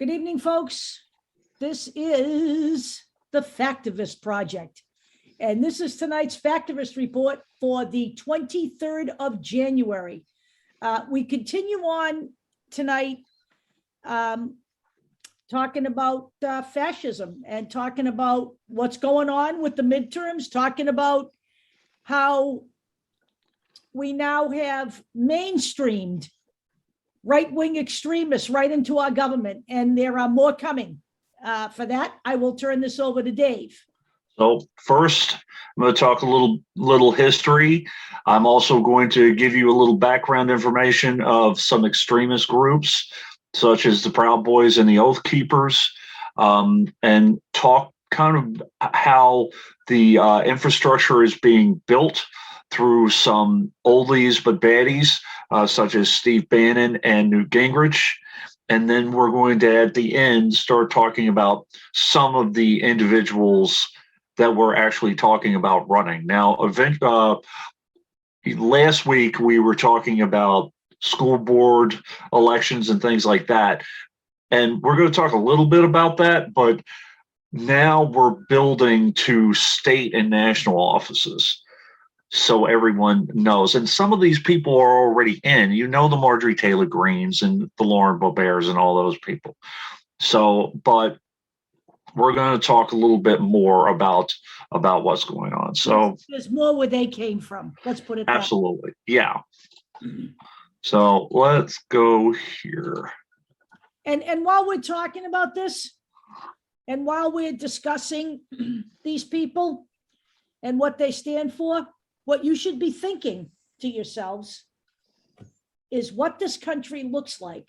Good evening, folks. This is the Factivist Project, and this is tonight's Factivist report for the 23rd of January. We continue on tonight talking about fascism and talking about what's going on with the midterms, talking about how we now have mainstreamed right-wing extremists right into our government, and there are more coming. For that, I will turn this over to Dave. So first, I'm going to talk a little history. I'm also going to give you a little background information of some extremist groups, such as the Proud Boys and the Oath Keepers, and talk kind of how the infrastructure is being built through some oldies but baddies, such as Steve Bannon and Newt Gingrich. And then we're going to, at the end, start talking about some of the individuals that we're actually talking about running. Now, last week, we were talking about school board elections and things like that. And we're going to talk a little bit about that, but now we're building to state and national offices, so everyone knows. And some of these people are already in, the Marjorie Taylor Greens and the Lauren Boeberts and all those people. So, but we're going to talk a little bit more about what's going on. So there's more where they came from. Let's put it that way. Absolutely. Yeah. So let's go here. And while we're talking about this, and while we're discussing these people and what they stand for, what you should be thinking to yourselves is what this country looks like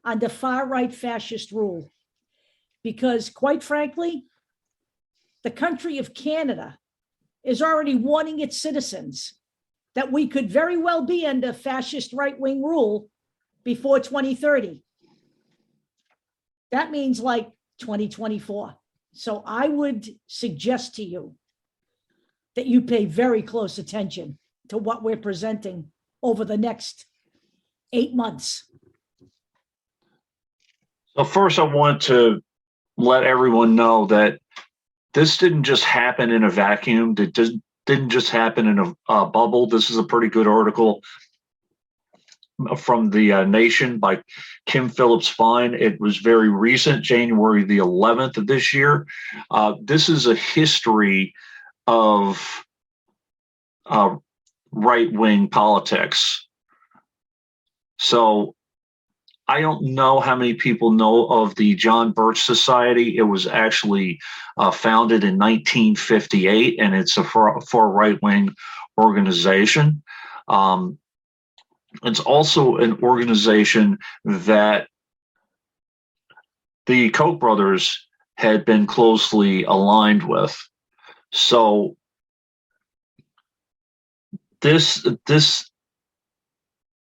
under far-right fascist rule. Because quite frankly, the country of Canada is already warning its citizens that we could very well be under fascist right-wing rule before 2030. That means like 2024. So I would suggest to you that you pay very close attention to what we're presenting over the next 8 months. So first, I want to let everyone know that this didn't just happen in a vacuum. It didn't just happen in a bubble. This is a pretty good article from the Nation by Kim Phillips Fine. It was very recent, January the 11th of this year. This is a history of right-wing politics. So I don't know how many people know of the John Birch Society. It was actually founded in 1958, and it's a far right-wing organization. It's also an organization that the Koch brothers had been closely aligned with. So this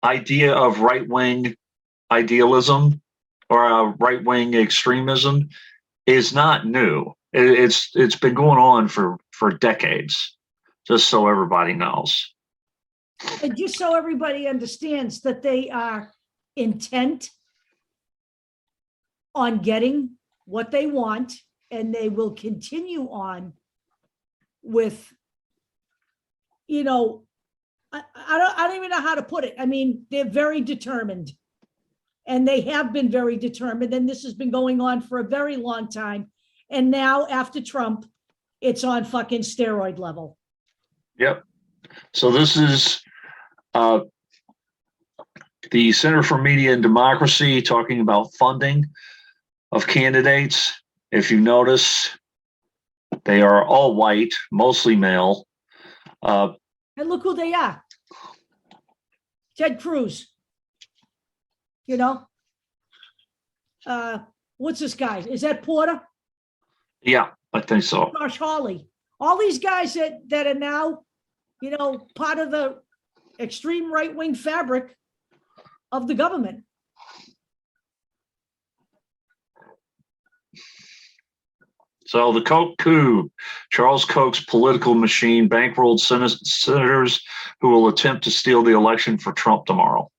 idea of right-wing idealism or right-wing extremism is not new. It's been going on for decades, just so everybody knows. And just so everybody understands that they are intent on getting what they want, and they will continue on with, I don't even know how to put it. I mean, they're very determined, and they have been very determined, and this has been going on for a very long time. And now after Trump, it's on fucking steroid level. Yep. So this is the Center for Media and Democracy talking about funding of candidates. If you notice, they are all white, mostly male. And look who they are. Ted Cruz. What's this guy? Is that Porter? Yeah, I think so. Josh Hawley. All these guys that are now, part of the extreme right-wing fabric of the government. So the Koch coup, Charles Koch's political machine bankrolled senators who will attempt to steal the election for Trump tomorrow.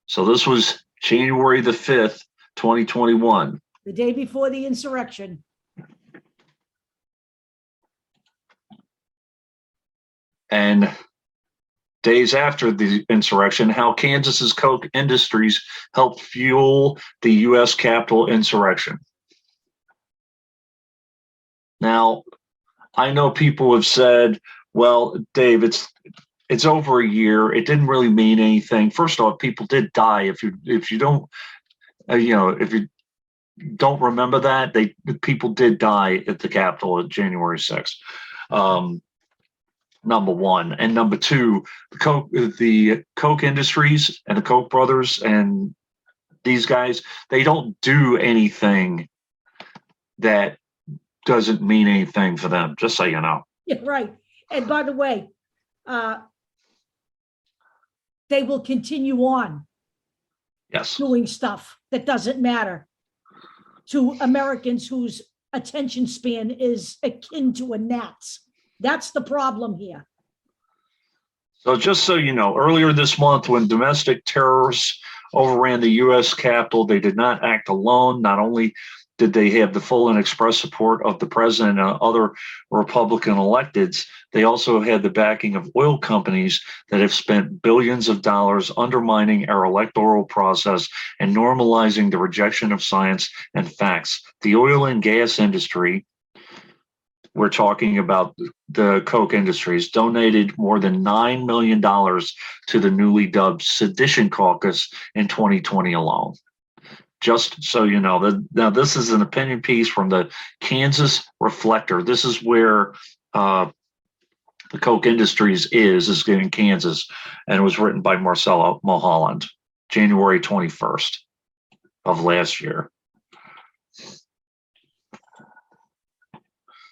So this was January the 5th, 2021. The day before the insurrection. And days after the insurrection, how Kansas's Koch industries helped fuel the U.S. Capitol insurrection. Now, I know people have said, well, Dave, it's over a year. It didn't really mean anything. First off, people did die. If you don't, if you don't remember that, people did die at the Capitol on January 6th. Number one. And number two, the Koch industries and the Koch brothers and these guys, they don't do anything that doesn't mean anything for them, just so you know. Yeah, right. And by the way, they will continue on doing stuff that doesn't matter to Americans whose attention span is akin to a gnat's. That's the problem here. So just so you know, earlier this month, when domestic terrorists overran the U.S. Capitol, they did not act alone. Not only did they have the full and express support of the president and other Republican electeds, they also had the backing of oil companies that have spent billions of dollars undermining our electoral process and normalizing the rejection of science and facts. The oil and gas industry, we're talking about the Koch industries, donated more than $9 million to the newly dubbed Sedition caucus in 2020 alone. Just so you know, now this is an opinion piece from the Kansas Reflector. This is where the Koch Industries is in Kansas, and it was written by Marcella Mulholland, January 21st of last year.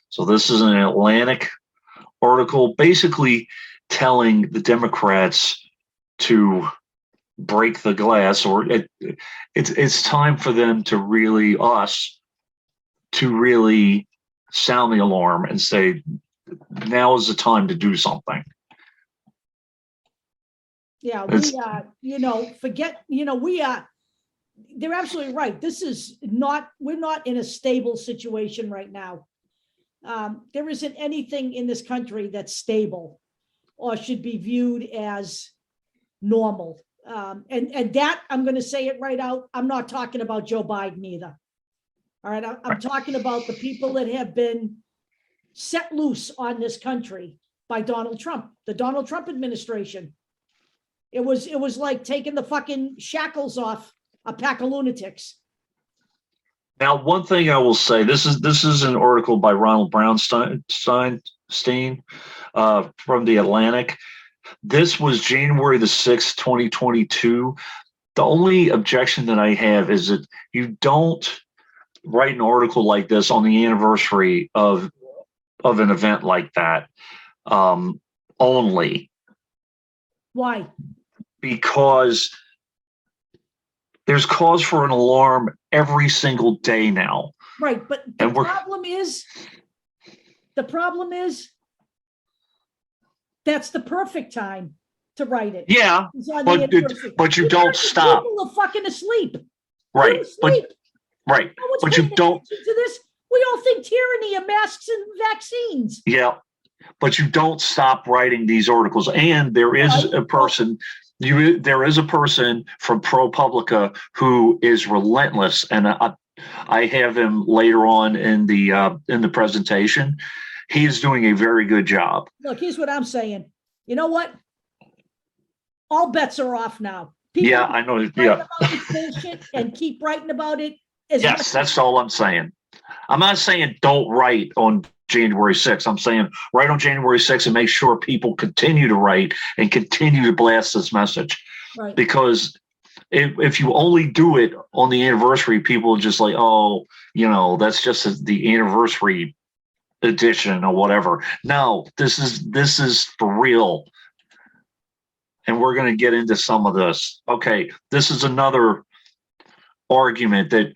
So this is an Atlantic article basically telling the Democrats to break the glass, or it's time for them to really sound the alarm and say, now is the time to do something. Yeah, they're absolutely right. We're not in a stable situation right now. There isn't anything in this country that's stable or should be viewed as normal. And that, I'm going to say it right out, I'm not talking about Joe Biden either. All right, I'm talking about the people that have been set loose on this country by Donald Trump, the Donald Trump administration. It was like taking the fucking shackles off a pack of lunatics. Now, one thing I will say, this is an article by Ronald Brownstein from the Atlantic. This was January the 6th, 2022. The only objection that I have is that you don't write an article like this on the anniversary of an event like that only. Why? Because there's cause for an alarm every single day now. Right, but the problem is that's the perfect time to write it. Yeah, but you don't stop. People are fucking asleep. Right, but you don't. To this, we all think tyranny of masks and vaccines. Yeah, but you don't stop writing these articles. And there is a person. There is a person from ProPublica who is relentless, and I have him later on in the presentation. He is doing a very good job. Look, here's what I'm saying. You know what? All bets are off now. People I know. Yeah, about this bullshit and keep writing about it. Yes, that's all I'm saying. I'm not saying don't write on January 6th. I'm saying write on January 6th and make sure people continue to write and continue to blast this message. Right. Because if you only do it on the anniversary, people are just like, oh, that's just the anniversary edition or whatever. No, this is for real. And we're going to get into some of this. Okay, this is another argument that,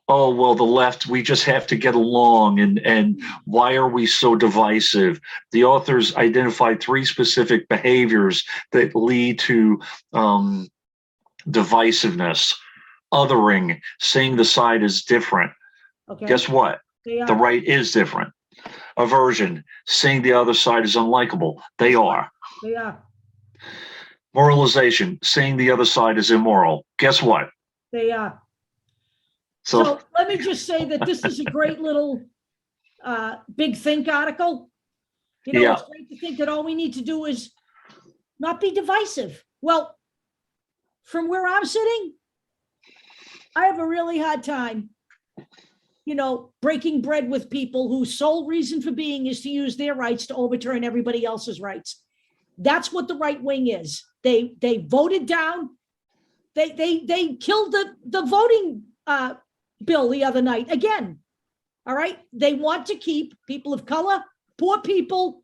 oh, well, the left, we just have to get along, and why are we so divisive? The authors identified 3 specific behaviors that lead to divisiveness. Othering, seeing the side as different. Okay. Guess what? They The are. right is different. Aversion, seeing the other side as unlikable. They are. They are. Moralization, seeing the other side as immoral. Guess what? They are. So, So let me just say that this is a great little big think article. You know, Yeah. it's great to think that all we need to do is not be divisive. Well, from where I'm sitting, I have a really hard time, you know, breaking bread with people whose sole reason for being is to use their rights to overturn everybody else's rights. That's what the right wing is. They voted down. They killed the voting bill the other night again. All right. They want to keep people of color, poor people,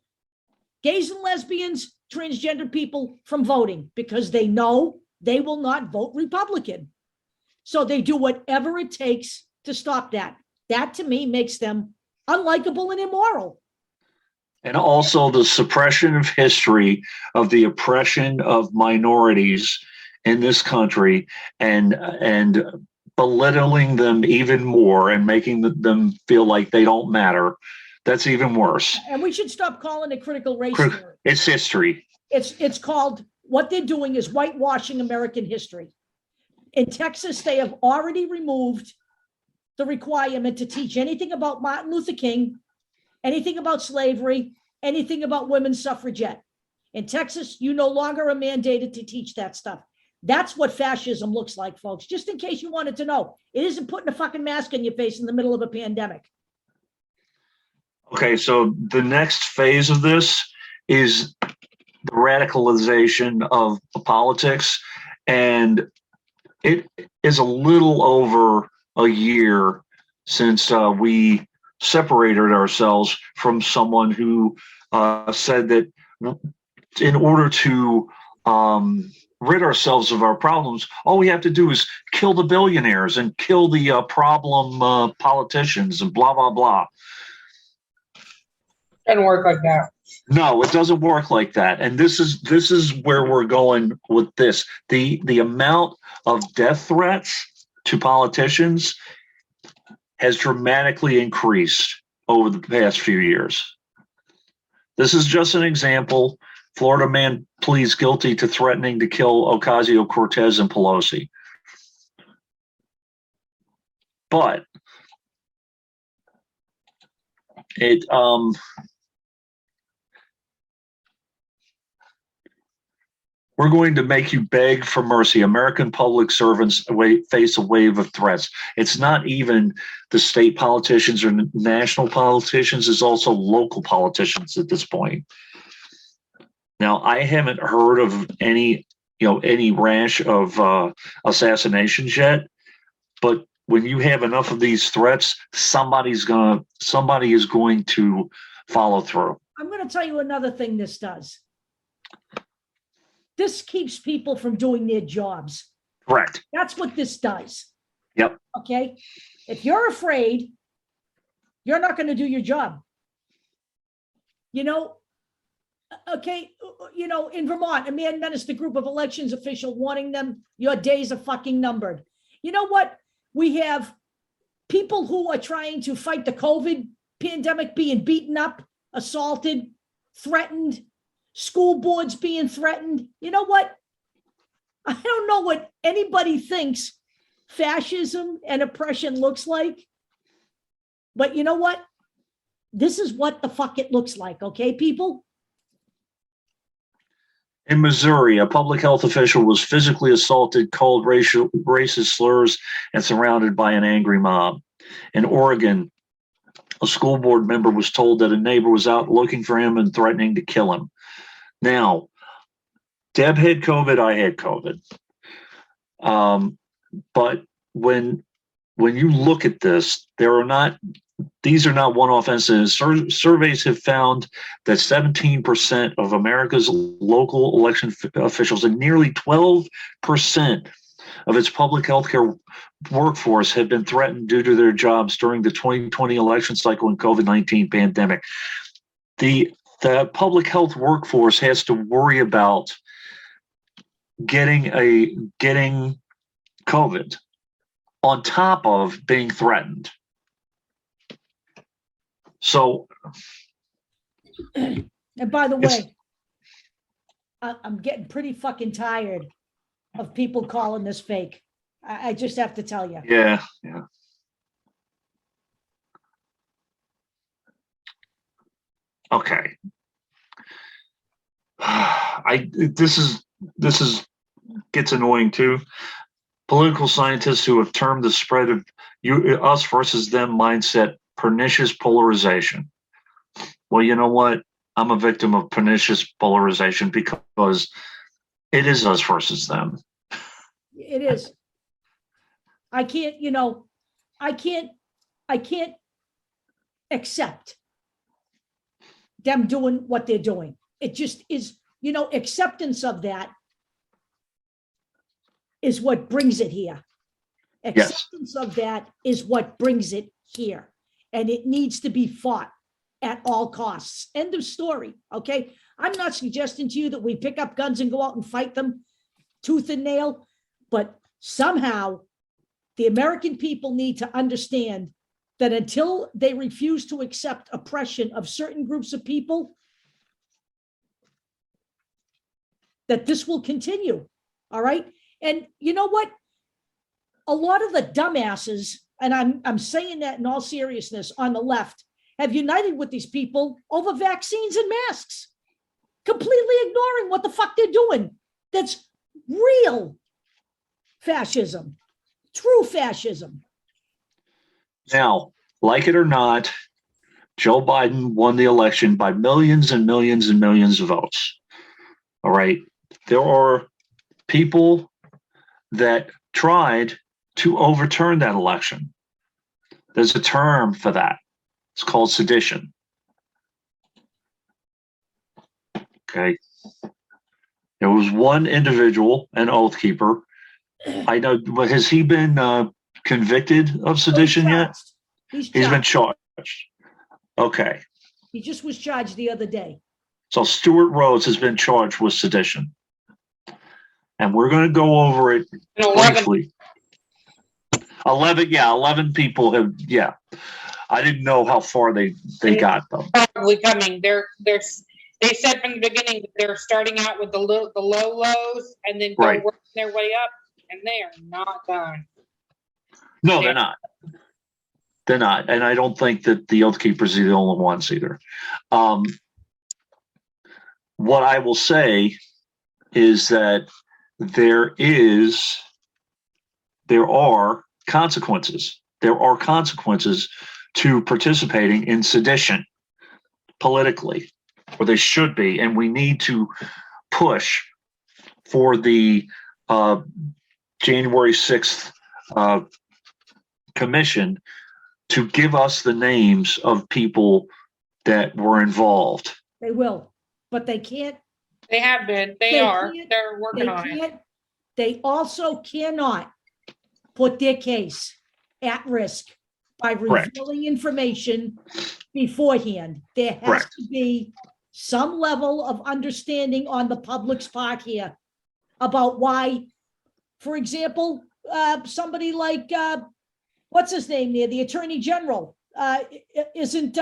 gays and lesbians, transgender people from voting because they know they will not vote Republican. So they do whatever it takes to stop that. That to me makes them unlikable and immoral. and also the suppression of history, of the oppression of minorities in this country, and belittling them even more and making them feel like they don't matter. That's even worse. And we should stop calling it critical race theory. It's history. It's called, what they're doing is whitewashing American history. In Texas, they have already removed the requirement to teach anything about Martin Luther King, anything about slavery, anything about women's suffragette. In Texas, you no longer are mandated to teach that stuff. That's what fascism looks like, folks. Just in case you wanted to know, it isn't putting a fucking mask on your face in the middle of a pandemic. Okay, so the next phase of this is the radicalization of politics, and it is a little over a year since we separated ourselves from someone who said that in order to rid ourselves of our problems, all we have to do is kill the billionaires and kill the problem politicians and blah, blah, blah. Doesn't work like that. No, it doesn't work like that. And this is where we're going with this. The amount of death threats to politicians has dramatically increased over the past few years. This is just an example. Florida man pleads guilty to threatening to kill Ocasio-Cortez and Pelosi. But we're going to make you beg for mercy. American public servants face a wave of threats. It's not even the state politicians or national politicians, it's also local politicians at this point. Now, I haven't heard of any rash of assassinations yet, but when you have enough of these threats, somebody is going to follow through. I'm going to tell you another thing this does. This keeps people from doing their jobs. Correct. That's what this does. Yep. Okay. If you're afraid, you're not going to do your job. You know, okay. You know, in Vermont, a man menaced a group of elections officials, warning them, your days are fucking numbered. You know what? We have people who are trying to fight the COVID pandemic being beaten up, assaulted, threatened. School boards being threatened. You know what? I don't know what anybody thinks fascism and oppression looks like. But you know what? This is what the fuck it looks like, okay, people? In Missouri, a public health official was physically assaulted, called racist slurs, and surrounded by an angry mob. In Oregon, a school board member was told that a neighbor was out looking for him and threatening to kill him. Now, Deb had COVID, I had COVID. But when you look at this, these are not one-off incidents. Surveys have found that 17% of America's local election officials and nearly 12% of its public healthcare workforce have been threatened due to their jobs during the 2020 election cycle and COVID-19 pandemic. The public health workforce has to worry about getting COVID. on top of being threatened. So, And by the way, I'm getting pretty fucking tired of people calling this fake. I just have to tell you. yeah. Okay. This gets annoying too. Political scientists who have termed the spread of us versus them mindset pernicious polarization. Well, you know what? I'm a victim of pernicious polarization because it is us versus them. It is. I can't accept them doing what they're doing. It just is, acceptance of that is what brings it here. Acceptance of that is what brings it here. And it needs to be fought at all costs. End of story. Okay. I'm not suggesting to you that we pick up guns and go out and fight them tooth and nail, but somehow the American people need to understand that until they refuse to accept oppression of certain groups of people, that this will continue. All right. And you know what? A lot of the dumbasses, and I'm saying that in all seriousness, on the left, have united with these people over vaccines and masks, completely ignoring what the fuck they're doing. That's real fascism, true fascism. Now, like it or not, Joe Biden won the election by millions and millions and millions of votes. All right. There are people that tried to overturn that election. There's a term for that. It's called sedition. Okay. There was one individual, an oath keeper. I know, but has he been convicted of sedition yet? He's been charged. Okay. He just was charged the other day. So Stuart Rhodes has been charged with sedition. And we're going to go over it briefly. 11 people have, I didn't know how far they got though. Probably coming. They said from the beginning that they're starting out with the low lows and then working their way up, and they are not done. No, they're not. They're not. And I don't think that the Oath Keepers are the only ones either. What I will say is that there are consequences. There are consequences to participating in sedition politically, or they should be, and we need to push for the January 6th commission to give us the names of people that were involved. They will, but they can't. They have been. They're working on it. They also cannot put their case at risk by revealing information beforehand. There has to be some level of understanding on the public's part here about why, for example, somebody like, what's his name there, the Attorney General, isn't,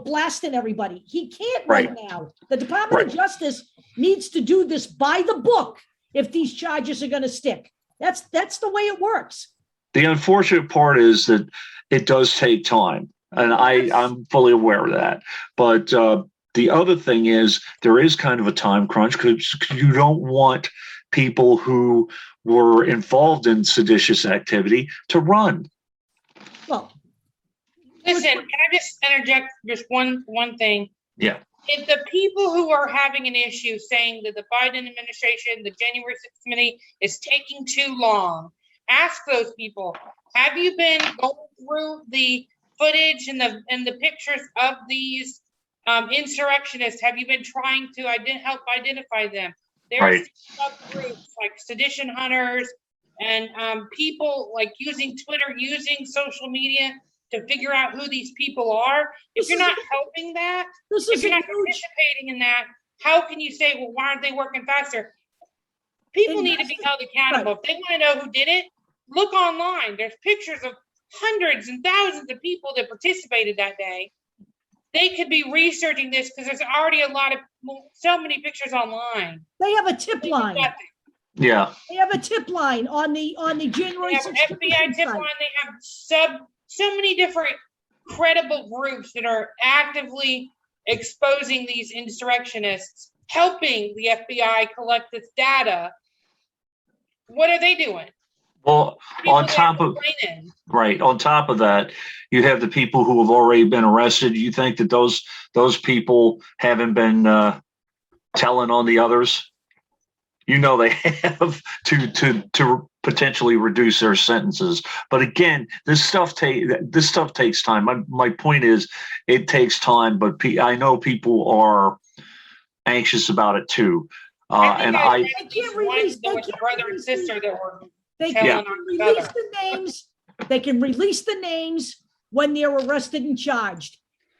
blasting everybody. He can't right now. The Department of Justice needs to do this by the book if these charges are going to stick. That's the way it works. The unfortunate part is that it does take time, and I'm fully aware of that. But the other thing is there is kind of a time crunch because you don't want people who were involved in seditious activity to run. Well, listen, can I just interject just one thing? Yeah. If the people who are having an issue saying that the Biden administration, the January 6th committee is taking too long, ask those people, have you been going through the footage and the pictures of these insurrectionists? Have you been trying to help identify them? There are subgroups like sedition hunters and people like using Twitter, using social media to figure out who these people are. If you're not helping that, if you're not participating in that, how can you say, well, why aren't they working faster? People need to be held accountable. If they want to know who did it, look online. There's pictures of hundreds and thousands of people that participated that day. They could be researching this because there's already so many pictures online. They have a tip line. Yeah. They have a tip line on the January They have 6th FBI tip line. They have so many different credible groups that are actively exposing these insurrectionists, helping the FBI collect this data. What are they doing? Well, on top of that, you have the people who have already been arrested. You think that those people haven't been telling on the others? You know they have to potentially reduce their sentences. But again, this stuff takes time. My point is, it takes time. But I know people are anxious about it too. They can't release the brother and sister that were. They can release the names. They can release the names when they're arrested and charged.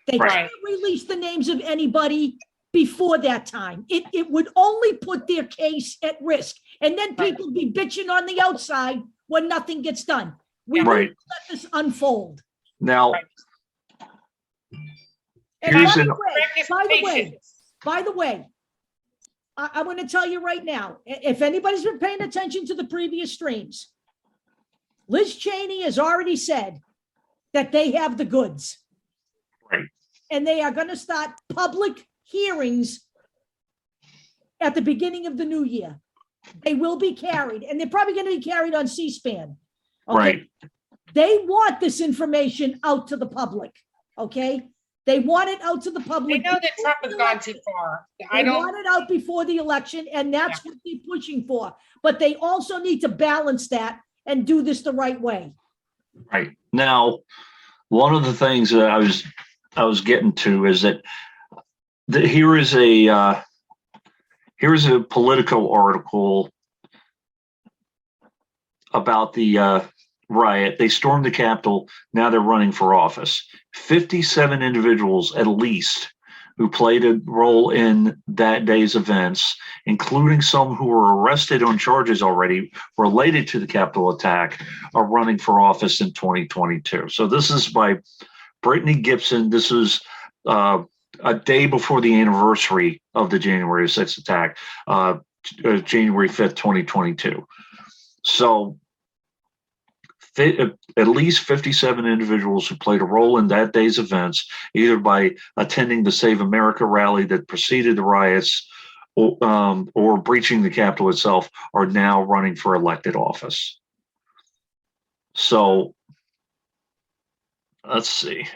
They can't release the names of anybody before that time. It would only put their case at risk. And then people be bitching on the outside when nothing gets done. We need to let this unfold. Now, and by the way, I'm going to tell you right now, if anybody's been paying attention to the previous streams, Liz Cheney has already said that they have the goods. Right. And they are going to start public hearings at the beginning of the new year. They will be carried, and they're probably going to be carried on C-SPAN. Okay? Right. They want this information out to the public. Okay. They want it out to the public. They know that Trump has gone too far. They want it out before the election, and that's what they're pushing for. But they also need to balance that and do this the right way. Right. Now, one of the things that I was getting to is that here is a Politico article about the riot. They stormed the Capitol. Now they're running for office. 57 individuals at least who played a role in that day's events, including some who were arrested on charges already related to the Capitol attack, are running for office in 2022. So this is by Brittany Gibson. This is a day before the anniversary of the January 6th attack, January 5th, 2022. So at least 57 individuals who played a role in that day's events, either by attending the Save America rally that preceded the riots or breaching the Capitol itself, are now running for elected office. So let's see.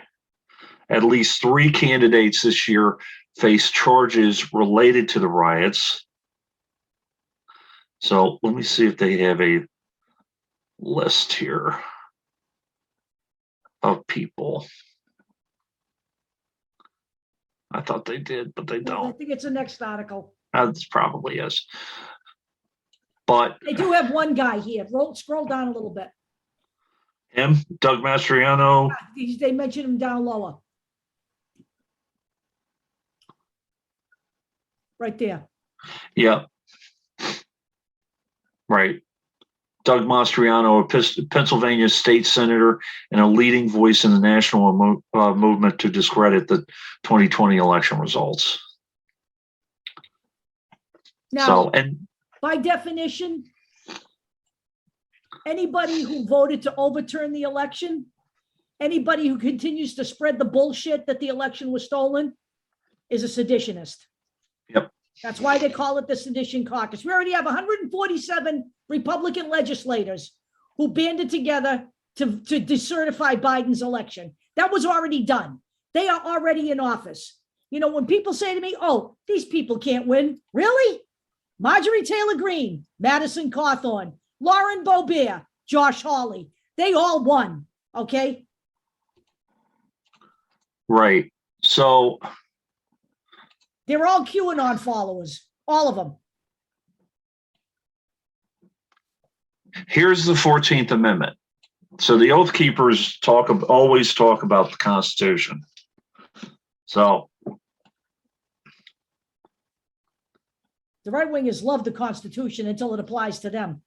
At least 3 candidates this year face charges related to the riots. So let me see if they have a list here of people. I thought they did, but they don't. I think it's the next article. This probably is. But they do have one guy here. Scroll down a little bit. Him, Doug Mastriano. They mentioned him down lower. Right there. Yeah. Right. Doug Mastriano, a Pennsylvania state senator and a leading voice in the national movement to discredit the 2020 election results. Now, by definition, anybody who voted to overturn the election, anybody who continues to spread the bullshit that the election was stolen, is a seditionist. Yep. That's why they call it the Sedition Caucus. We already have 147 Republican legislators who banded together to decertify Biden's election. That was already done. They are already in office. You know, when people say to me, oh, these people can't win. Really? Marjorie Taylor Greene, Madison Cawthorn, Lauren Boebert, Josh Hawley. They all won. Okay. Right. So they're all QAnon followers, all of them. Here's the 14th Amendment. So the Oath Keepers always talk about the Constitution. So the right wingers love the Constitution until it applies to them.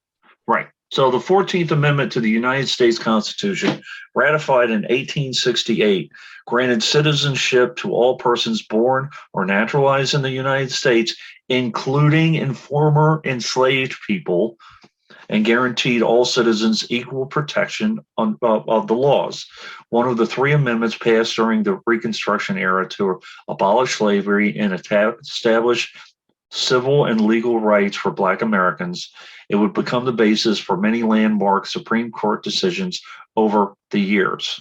Right. So the 14th Amendment to the United States Constitution, ratified in 1868, granted citizenship to all persons born or naturalized in the United States, including in former enslaved people, and guaranteed all citizens equal protection of the laws. One of the three amendments passed during the Reconstruction era to abolish slavery and establish civil and legal rights for Black Americans. It would become the basis for many landmark Supreme Court decisions over the years.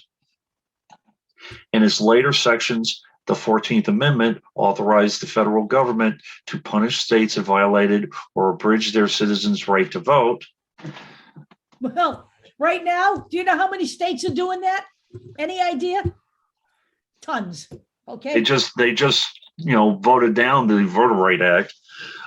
In its later sections, the 14th Amendment authorized the federal government to punish states that violated or abridged their citizens' right to vote. Well, right now, do you know how many states are doing that? Any idea? Tons. Okay. They just voted down the Voter Right Act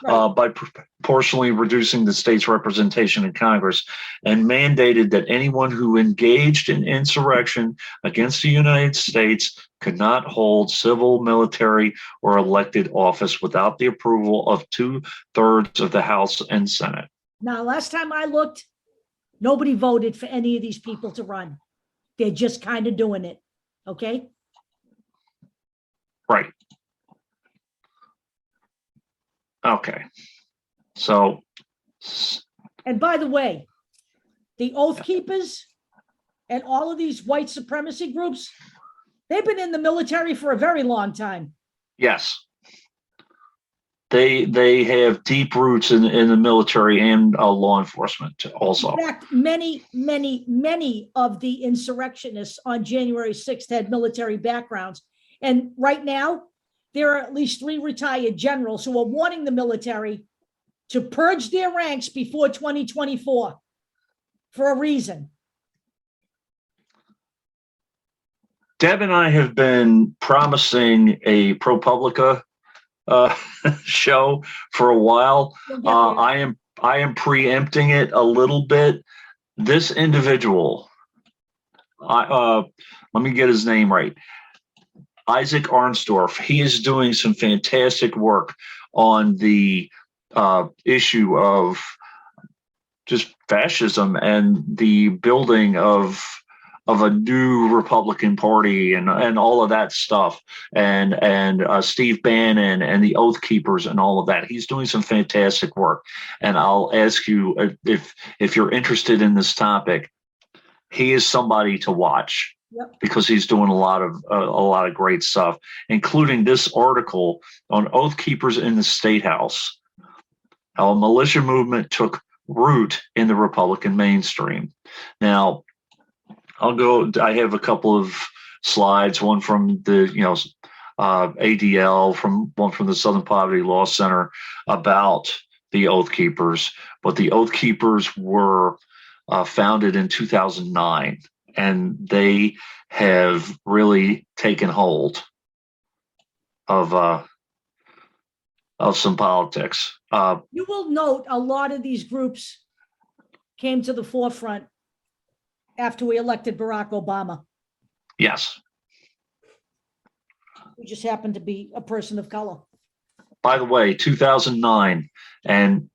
by proportionally reducing the state's representation in Congress, and mandated that anyone who engaged in insurrection against the United States could not hold civil, military, or elected office without the approval of 2/3 of the House and Senate. Now, last time I looked, nobody voted for any of these people to run. They're just kind of doing it. Okay. Right. Okay. So. And by the way, the Oath Keepers and all of these white supremacy groups, they've been in the military for a very long time. Yes. They have deep roots in the military and law enforcement also. In fact, many of the insurrectionists on January 6th had military backgrounds. And right now, there are at least 3 retired generals who are warning the military to purge their ranks before 2024 for a reason. Deb and I have been promising a ProPublica show for a while. I am preempting it a little bit. This individual, let me get his name right. Isaac Arnsdorf. He is doing some fantastic work on the issue of just fascism and the building of a new Republican Party and all of that stuff, and Steve Bannon and the Oath Keepers and all of that. He's doing some fantastic work, and I'll ask you if you're interested in this topic. He is somebody to watch. Yep. Because he's doing a lot of great stuff, including this article on Oath Keepers in the State House, how a militia movement took root in the Republican mainstream. Now, I have a couple of slides, one from the ADL, one from the Southern Poverty Law Center about the Oath Keepers, but the Oath Keepers were founded in 2009. And they have really taken hold of some politics. You will note a lot of these groups came to the forefront after we elected Barack Obama. Yes. Who just happened to be a person of color. By the way, 2009 and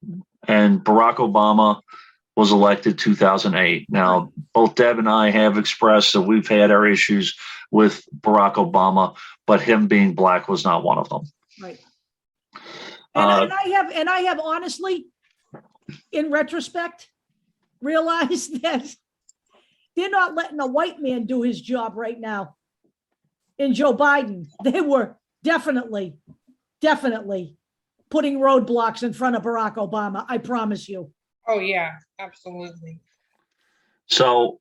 Barack Obama was elected 2008. Now, both Deb and I have expressed that we've had our issues with Barack Obama, but him being Black was not one of them. Right. And I have honestly, in retrospect, realized that they're not letting a white man do his job right now. In Joe Biden, they were definitely putting roadblocks in front of Barack Obama. I promise you. Oh, yeah, absolutely. So,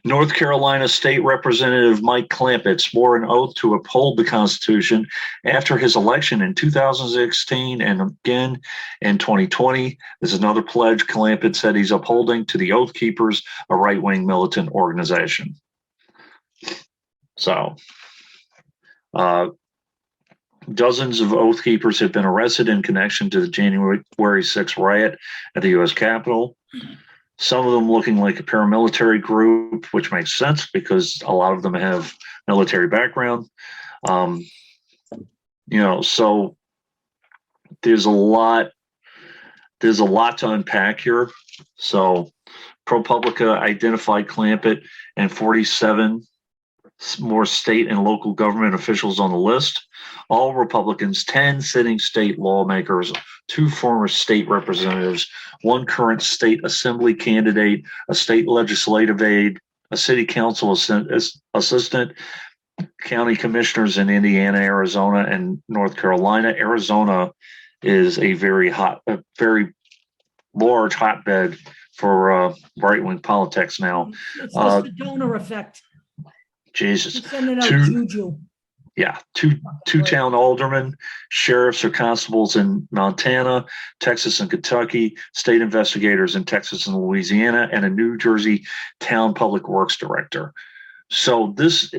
North Carolina State Representative Mike Clampett swore an oath to uphold the Constitution after his election in 2016 and again in 2020. This is another pledge Clampett said he's upholding to the Oath Keepers, a right-wing militant organization. So, dozens of Oath Keepers have been arrested in connection to the January 6th riot at the U.S. Capitol. Some of them looking like a paramilitary group, which makes sense because a lot of them have military background. So there's a lot there's a lot to unpack here. So ProPublica identified Clampett and 47 more state and local government officials on the list, all Republicans, 10 sitting state lawmakers, 2 former state representatives, 1 current state assembly candidate, a state legislative aide, a city council assistant, county commissioners in Indiana, Arizona, and North Carolina. Arizona is a very large hotbed for right-wing politics now. It's just the donor effect. Jesus. It's sending out juju. Yeah, two town aldermen, sheriffs or constables in Montana, Texas and Kentucky, state investigators in Texas and Louisiana, and a New Jersey town public works director. So this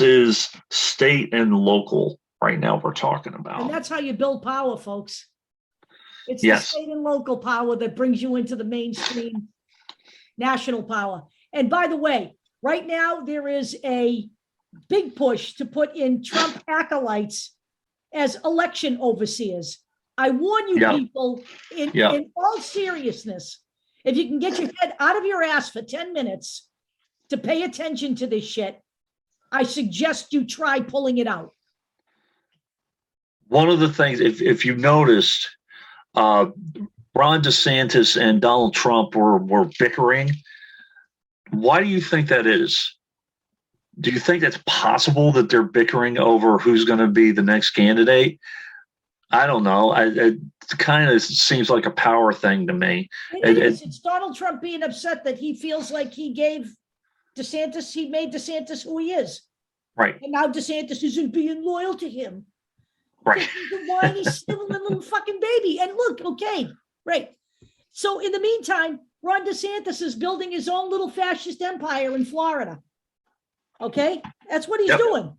is state and local right now we're talking about. And that's how you build power, folks. It's Yes. the state and local power that brings you into the mainstream national power. And by the way, right now there is a big push to put in Trump acolytes as election overseers. I warn you, people, in all seriousness, if you can get your head out of your ass for 10 minutes to pay attention to this shit, I suggest you try pulling it out. One of the things, if you noticed, Ron DeSantis and Donald Trump were bickering. Why do you think that is? Do you think that's possible that they're bickering over who's going to be the next candidate? I don't know. It kind of seems like a power thing to me. It's Donald Trump being upset that he feels like he made DeSantis who he is. Right. And now DeSantis isn't being loyal to him. Right. He's a whiny, sniveling little fucking baby. And look, okay, right. So in the meantime, Ron DeSantis is building his own little fascist empire in Florida. Okay, that's what he's doing.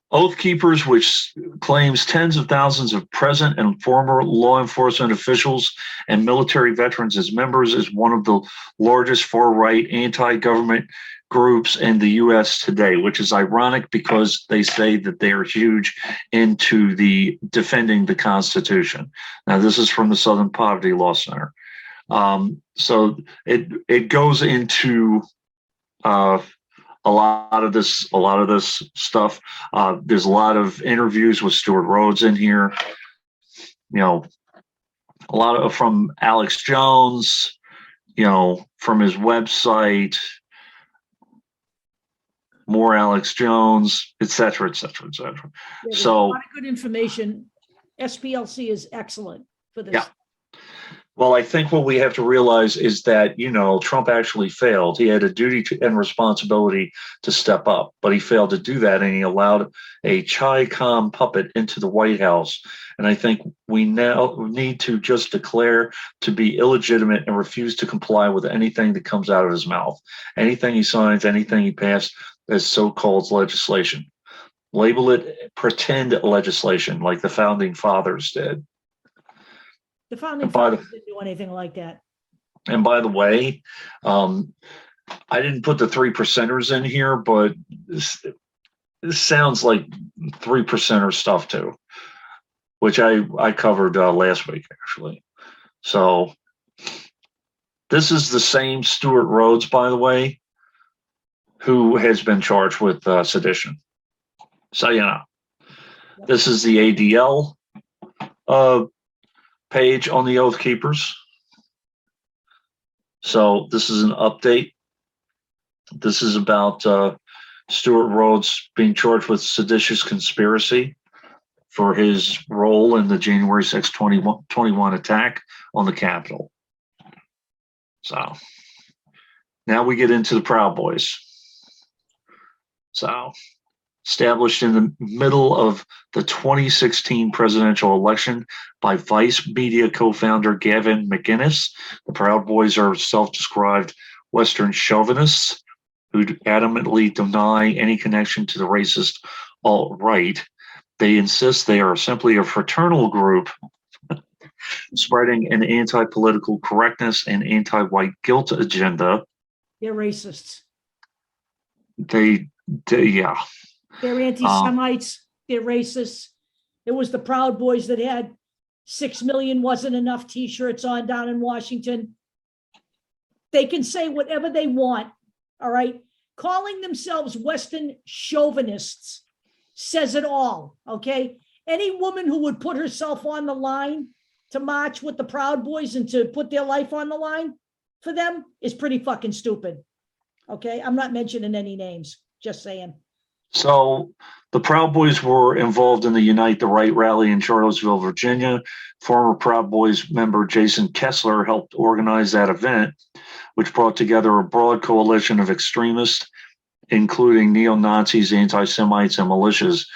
Oath Keepers, which claims tens of thousands of present and former law enforcement officials and military veterans as members, is one of the largest far-right anti-government groups in the U.S. today, which is ironic because they say that they are huge into the defending the Constitution. Now, this is from the Southern Poverty Law Center. So it goes into a lot of this stuff. There's a lot of interviews with Stuart Rhodes in here. You know, a lot of from Alex Jones. You know, from his website. More Alex Jones, et cetera, et cetera, et cetera. So a lot of good information. SPLC is excellent for this. Yeah. Well, I think what we have to realize is that, you know, Trump actually failed. He had a duty and responsibility to step up, but he failed to do that, and he allowed a Chi-Com puppet into the White House. And I think we now need to just declare to be illegitimate and refuse to comply with anything that comes out of his mouth. Anything he signs, anything he passed as so-called legislation. Label it pretend legislation like the founding fathers did. The founding fathers didn't do anything like that. And by the way, I didn't put the 3%ers in here, but this sounds like 3%er stuff too, which I covered last week, actually. So this is the same Stuart Rhodes, by the way, who has been charged with sedition. So, you know, this is the ADL page on the Oath Keepers. So this is an update. This is about Stuart Rhodes being charged with seditious conspiracy for his role in the January 6, 2021 attack on the Capitol. So now we get into the Proud Boys. So, established in the middle of the 2016 presidential election by Vice Media co-founder Gavin McInnes, the Proud Boys are self-described Western chauvinists who adamantly deny any connection to the racist alt-right. They insist they are simply a fraternal group spreading an anti-political correctness and anti-white guilt agenda. They're racists. Yeah. They're anti-Semites. They're racists. It was the Proud Boys that had 6 million wasn't enough t-shirts on down in Washington. They can say whatever they want, all right? Calling themselves Western chauvinists says it all, okay? Any woman who would put herself on the line to march with the Proud Boys and to put their life on the line for them is pretty fucking stupid, okay? I'm not mentioning any names, just saying. So the Proud Boys were involved in the Unite the Right rally in Charlottesville, Virginia. Former Proud Boys member Jason Kessler helped organize that event, which brought together a broad coalition of extremists, including neo-Nazis, anti-Semites, and militias.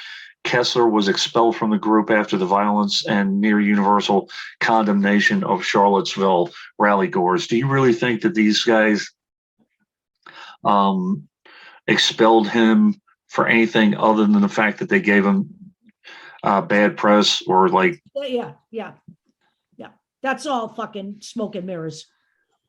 Kessler was expelled from the group after the violence and near universal condemnation of Charlottesville rally-goers. Do you really think that these guys expelled him for anything other than the fact that they gave him bad press or like? Yeah. That's all fucking smoke and mirrors.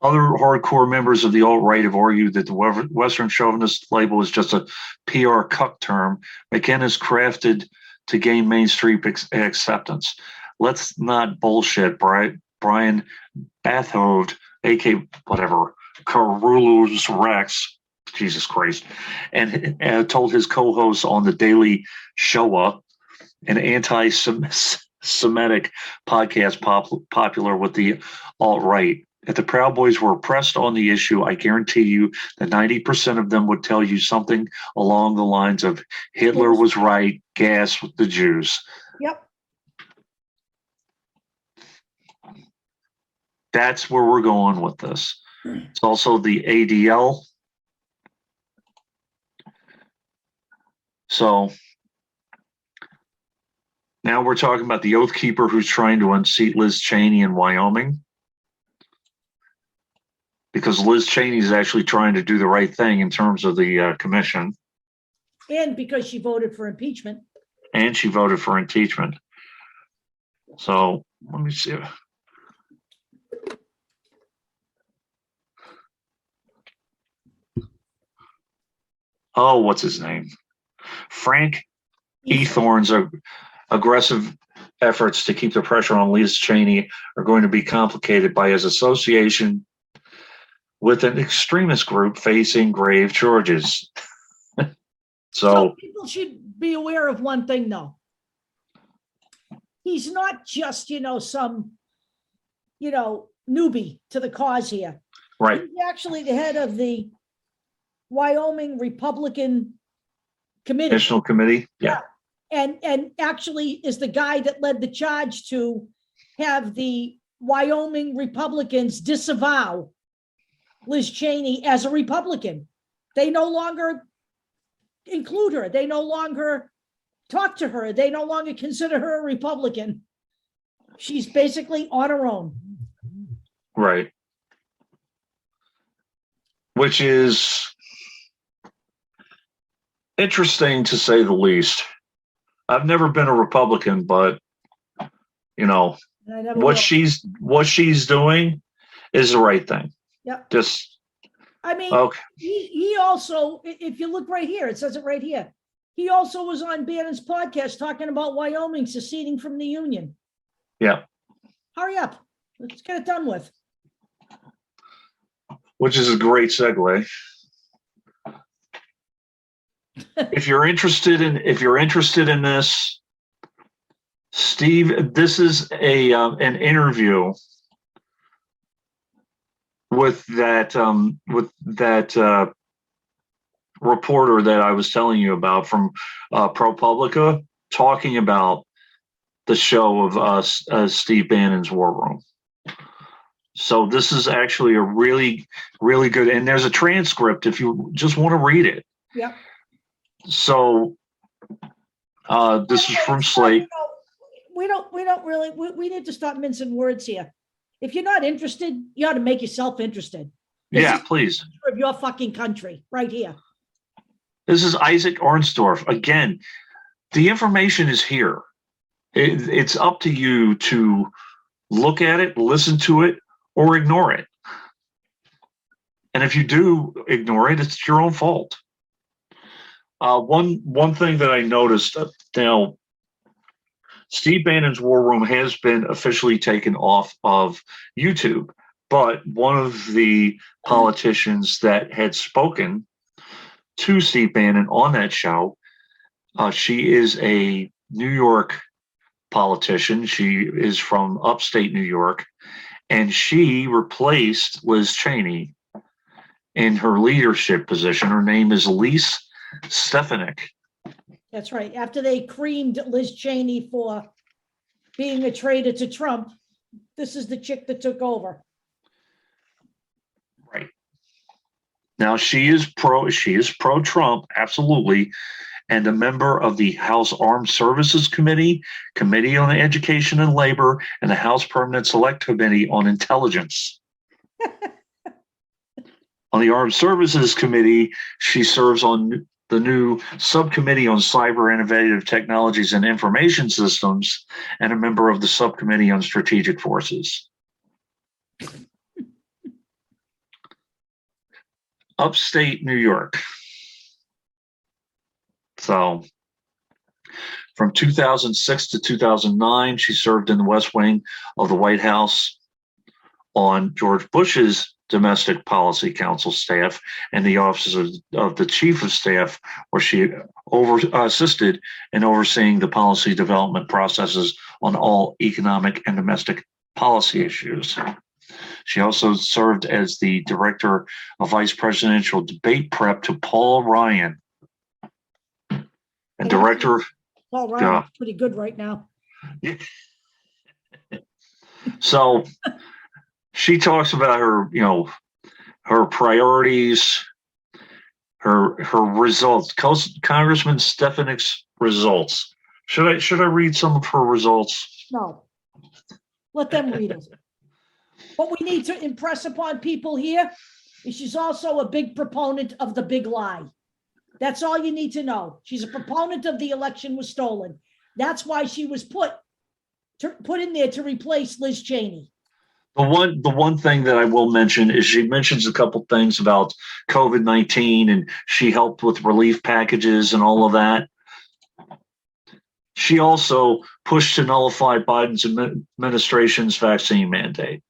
Other hardcore members of the alt-right have argued that the Western chauvinist label is just a PR cuck term McKenna's crafted to gain mainstream acceptance. Let's not bullshit, Brian Bathoved, aka whatever, Carulus Rex, Jesus Christ, and told his co-hosts on the Daily Shoah, an anti-Semitic podcast popular with the alt-right. If the Proud Boys were pressed on the issue, I guarantee you that 90% of them would tell you something along the lines of Hitler was right, gas with the Jews. Yep. That's where we're going with this. It's also the ADL. So now we're talking about the Oath Keeper who's trying to unseat Liz Cheney in Wyoming. Because Liz Cheney is actually trying to do the right thing in terms of the commission. And because she voted for impeachment. And she voted for impeachment. So let me see. Oh, what's his name? Frank Ethorn's aggressive efforts to keep the pressure on Liz Cheney are going to be complicated by his association with an extremist group facing grave charges. So people should be aware of one thing, though. He's not just, some, newbie to the cause here. Right. He's actually the head of the Wyoming Republican Committee. National Committee. Yeah. And actually is the guy that led the charge to have the Wyoming Republicans disavow Liz Cheney as a Republican. They no longer include her. They no longer talk to her. They no longer consider her a Republican. She's basically on her own. Right. Which is interesting to say the least. I've never been a Republican, but what she's doing is the right thing. Yep. Okay. He also, if you look right here, it says it right here. He also was on Bannon's podcast talking about Wyoming seceding from the Union. Yeah. Hurry up. Let's get it done with. Which is a great segue. If you're interested in this, Steve, this is an interview with that reporter that I was telling you about from ProPublica, talking about the show of Steve Bannon's War Room. So this is actually a really, really good, and there's a transcript if you just want to read it. Yeah. So this is from Slate. We need to stop mincing words here. If you're not interested, you ought to make yourself interested. Yeah, please. Of your fucking country, right here. This is Isaac Arnsdorf. Again, the information is here. It's up to you to look at it, listen to it, or ignore it. And if you do ignore it, it's your own fault. One thing that I noticed now, Steve Bannon's War Room has been officially taken off of YouTube, but one of the politicians that had spoken to Steve Bannon on that show, she is a New York politician. She is from upstate New York, and she replaced Liz Cheney in her leadership position. Her name is Elise Stefanik. That's right. After they creamed Liz Cheney for being a traitor to Trump, this is the chick that took over. Right. Now she is pro-Trump, absolutely, and a member of the House Armed Services Committee, Committee on Education and Labor, and the House Permanent Select Committee on Intelligence. On the Armed Services Committee, she serves on the new Subcommittee on Cyber Innovative Technologies and Information Systems, and a member of the Subcommittee on Strategic Forces. Upstate New York. So from 2006 to 2009, she served in the West Wing of the White House on George Bush's Domestic Policy Council staff and the office of the Chief of Staff, where she assisted in overseeing the policy development processes on all economic and domestic policy issues. She also served as the director of vice presidential debate prep to Paul Ryan. And director. Paul Ryan's pretty good right now. So she talks about her, her priorities, her results. Congressman Stefanik's results. Should I read some of her results? No. Let them read it. What we need to impress upon people here is she's also a big proponent of the big lie. That's all you need to know. She's a proponent of the election was stolen. That's why she was put in there to replace Liz Cheney. The one thing that I will mention is she mentions a couple things about COVID-19, and she helped with relief packages and all of that. She also pushed to nullify Biden's administration's vaccine mandate.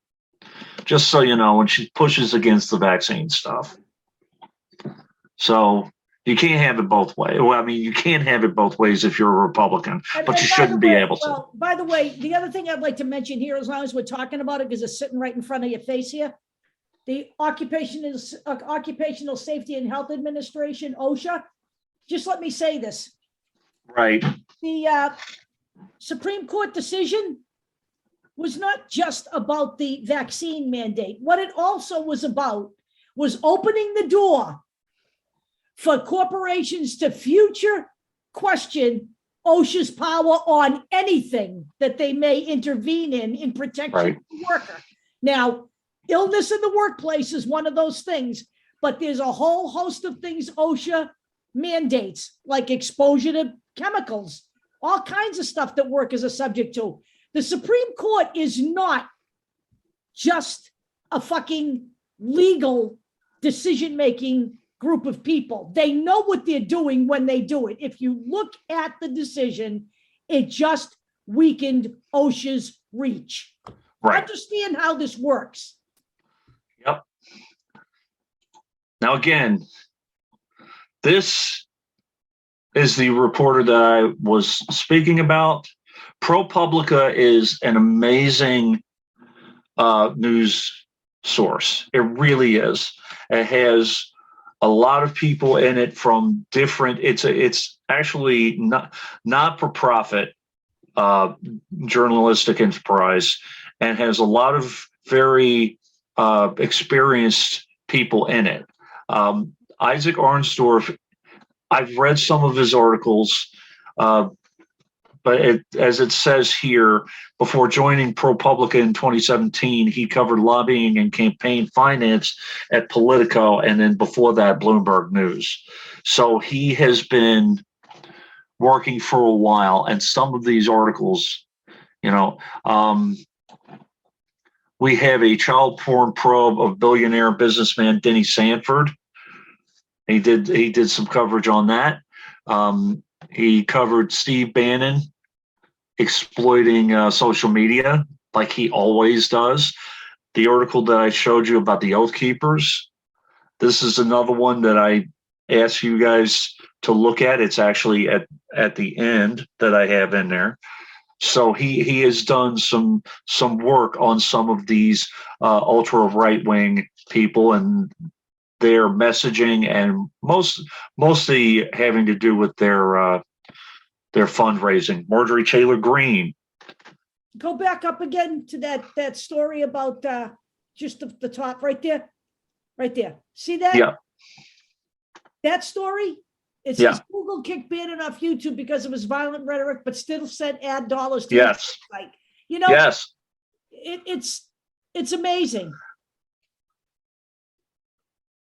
Just so you know, and she pushes against the vaccine stuff. So you can't have it both ways. Well, I mean, you can't have it both ways if you're a Republican, but you shouldn't be able to. Well, by the way, the other thing I'd like to mention here, as long as we're talking about it, because it's sitting right in front of your face here, the Occupational Safety and Health Administration, OSHA. Just let me say this. Right. The Supreme Court decision was not just about the vaccine mandate. What it also was about was opening the door for corporations to future question OSHA's power on anything that they may intervene in protection of the worker. Now, illness in the workplace is one of those things, but there's a whole host of things OSHA mandates, like exposure to chemicals, all kinds of stuff that workers are subject to. The Supreme Court is not just a fucking legal decision-making group of people. They know what they're doing when they do it. If you look at the decision, it just weakened OSHA's reach. Right. Understand how this works. Yep. Now, again, this is the reporter that I was speaking about. ProPublica is an amazing news source. It really is. It has a lot of people in it from different. It's actually not for profit journalistic enterprise, and has a lot of very experienced people in it. Isaac Arnsdorf, I've read some of his articles. But as it says here, before joining ProPublica in 2017, he covered lobbying and campaign finance at Politico, and then before that, Bloomberg News. So he has been working for a while, and some of these articles, we have a child porn probe of billionaire businessman Denny Sanford. He did some coverage on that. He covered Steve Bannon exploiting social media like he always does. The article that I showed you about the Oath Keepers, this is another one that I ask you guys to look at. It's actually at the end that I have in there. So he has done some work on some of these ultra right wing people and their messaging, and mostly having to do with their fundraising. Marjorie Taylor Greene. Go back up again to that story about just the top right there. See that? Yeah. That story? It says Google kicked Bannon off YouTube because of his violent rhetoric, but still sent ad dollars to his site. You know, it's amazing.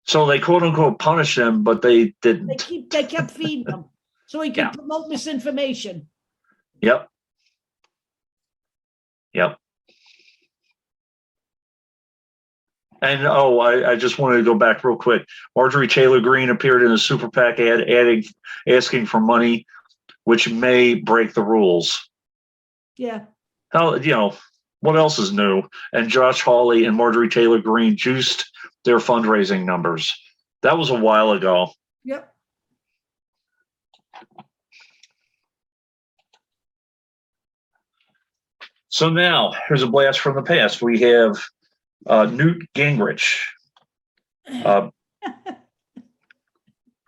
So they quote unquote punished him, but they didn't. They kept feeding him so he could promote misinformation. Yep. And I just wanted to go back real quick. Marjorie Taylor Greene appeared in a super PAC ad asking for money, which may break the rules. Yeah. How, what else is new? And Josh Hawley and Marjorie Taylor Greene juiced their fundraising numbers. That was a while ago. Yep. So now here's a blast from the past. We have Newt Gingrich,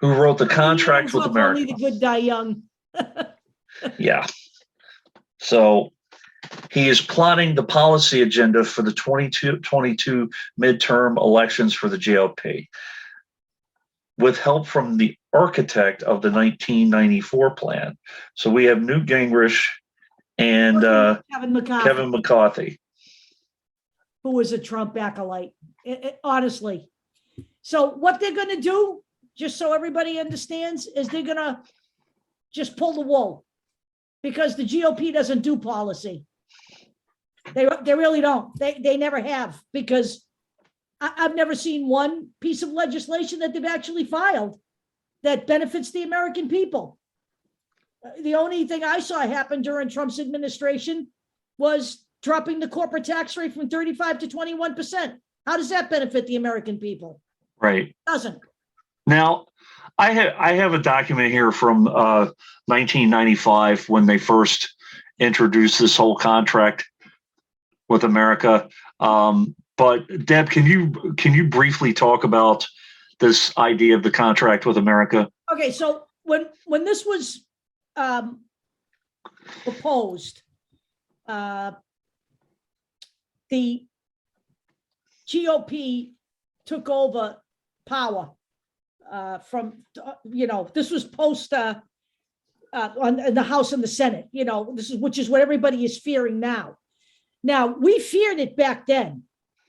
who wrote the contract with America. Only the good die young. Yeah. So he is plotting the policy agenda for the 2022 midterm elections for the GOP, with help from the architect of the 1994 plan. So we have Newt Gingrich and Kevin McCarthy, who was a Trump acolyte, honestly. So what they're going to do, just so everybody understands, is they're going to just pull the wool, because the GOP doesn't do policy. They really don't. They never have, because I've never seen one piece of legislation that they've actually filed that benefits the American people. The only thing I saw happen during Trump's administration was dropping the corporate tax rate from 35 to 21%. How does that benefit the American people? Right. It doesn't. Now, I have a document here from 1995 when they first introduced this whole contract with America. But Deb, can you briefly talk about this idea of the contract with America? Okay, so when this was proposed, the GOP took over power from, this was post on the House and the Senate, which is what everybody is fearing now. Now, we feared it back then,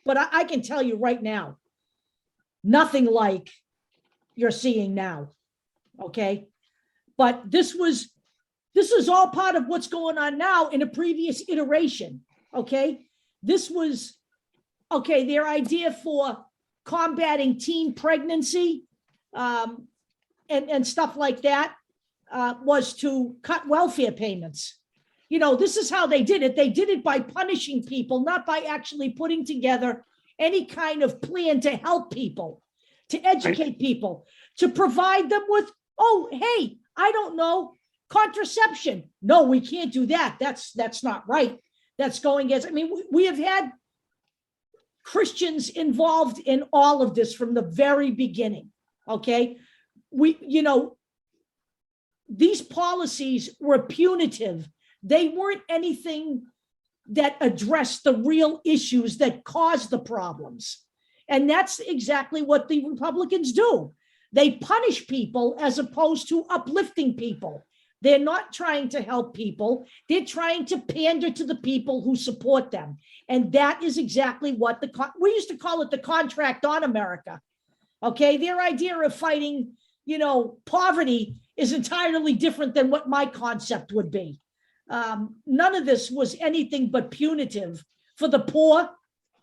but I can tell you right now, nothing like you're seeing now. Okay. But this is all part of what's going on now in a previous iteration. Okay. This was, their idea for combating teen pregnancy and stuff like that was to cut welfare payments. This is how they did it. They did it by punishing people, not by actually putting together any kind of plan to help people, to educate people, to provide them with, I don't know, contraception. No, we can't do that. That's not right. That's going against, we have had Christians involved in all of this from the very beginning. Okay. These policies were punitive. They weren't anything that addressed the real issues that caused the problems. And that's exactly what the Republicans do. They punish people as opposed to uplifting people. They're not trying to help people. They're trying to pander to the people who support them. And that is exactly what we used to call it the contract on America. Okay, their idea of fighting, poverty is entirely different than what my concept would be. None of this was anything but punitive for the poor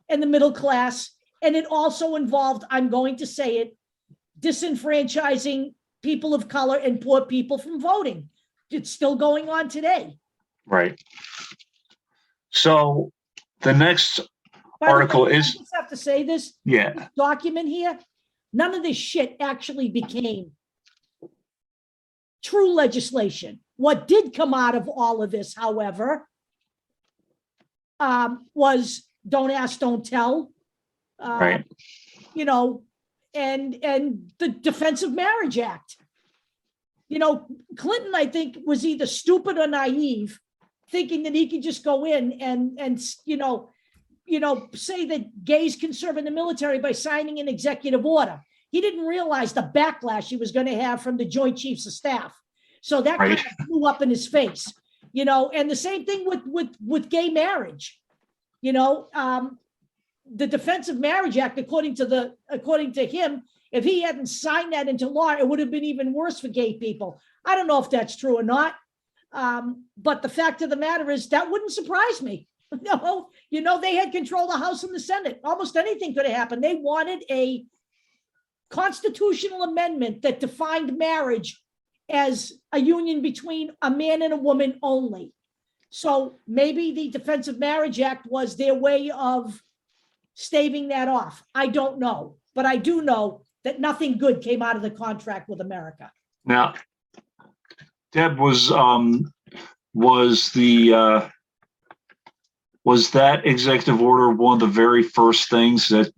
and the middle class. And it also involved, I'm going to say it, disenfranchising people of color and poor people from voting. It's still going on today. Right. So the next By the way, article I is, just have to say this yeah, document here, none of this shit actually became true legislation. What did come out of all of this, however, was don't ask, don't tell. right. You know, and the Defense of Marriage Act. You know, Clinton, I think, was either stupid or naive, thinking that he could just go in and say that gays can serve in the military by signing an executive order. He didn't realize the backlash he was going to have from the Joint Chiefs of Staff. So that Right. kind of flew up in his face, and the same thing with gay marriage. The Defense of Marriage Act, according to him, if he hadn't signed that into law, it would have been even worse for gay people. I don't know if that's true or not. But the fact of the matter is that wouldn't surprise me. They had control of the House and the Senate. Almost anything could have happened. They wanted a constitutional amendment that defined marriage as a union between a man and a woman only. So maybe the Defense of Marriage Act was their way of staving that off. I don't know, but I do know that nothing good came out of the contract with America. Now, Deb, was that executive order one of the very first things that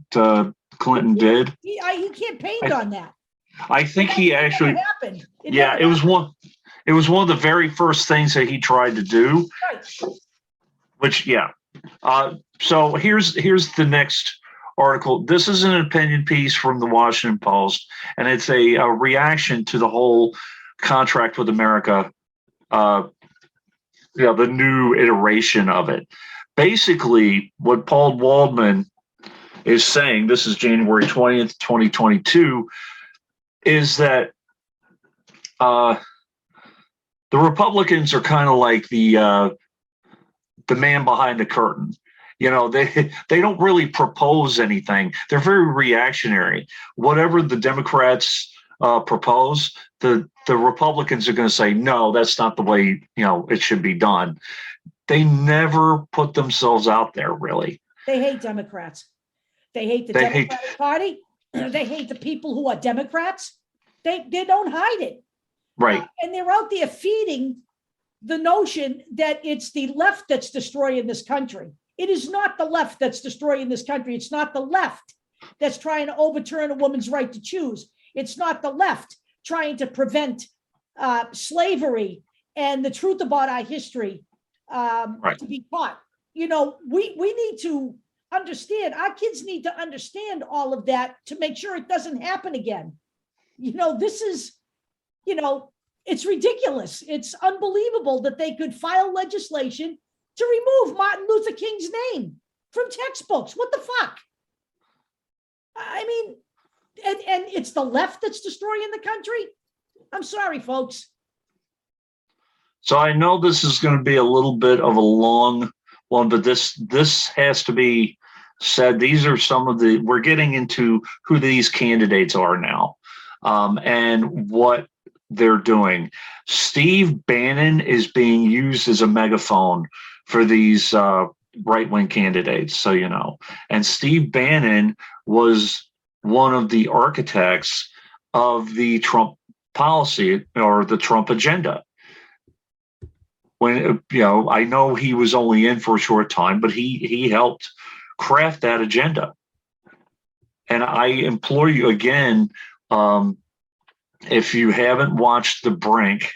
Clinton did? He campaigned on that. I think he actually happened. It was one. It was one of the very first things that he tried to do. Right. Which, yeah. So here's the next article. This is an opinion piece from the Washington Post, and it's a reaction to the whole contract with America. The new iteration of it. Basically, what Paul Waldman is saying, this is January 20th, 2022, is that the Republicans are kind of like the man behind the curtain. They don't really propose anything. They're very reactionary. Whatever the Democrats propose, the Republicans are going to say, no, that's not the way it should be done. They never put themselves out there, really. They hate Democrats. They hate the Democratic Party. They hate the people who are Democrats. They don't hide it. Right. And they're out there feeding the notion that it's the left that's destroying this country. It is not the left that's destroying this country. It's not the left that's trying to overturn a woman's right to choose. It's not the left trying to prevent slavery and the truth about our history to be taught. We need to understand, our kids need to understand all of that to make sure it doesn't happen again. This is, it's ridiculous. It's unbelievable that they could file legislation to remove Martin Luther King's name from textbooks. What the fuck? I mean, and it's the left that's destroying the country. I'm sorry, folks. So I know this is going to be a little bit of a long one, but this has to be said. These are we're getting into who these candidates are now, and what they're doing. Steve Bannon is being used as a megaphone for these right-wing candidates, so you know. And Steve Bannon was one of the architects of the Trump policy or the Trump agenda. When I know he was only in for a short time, but he helped craft that agenda. And I implore you again, if you haven't watched The Brink,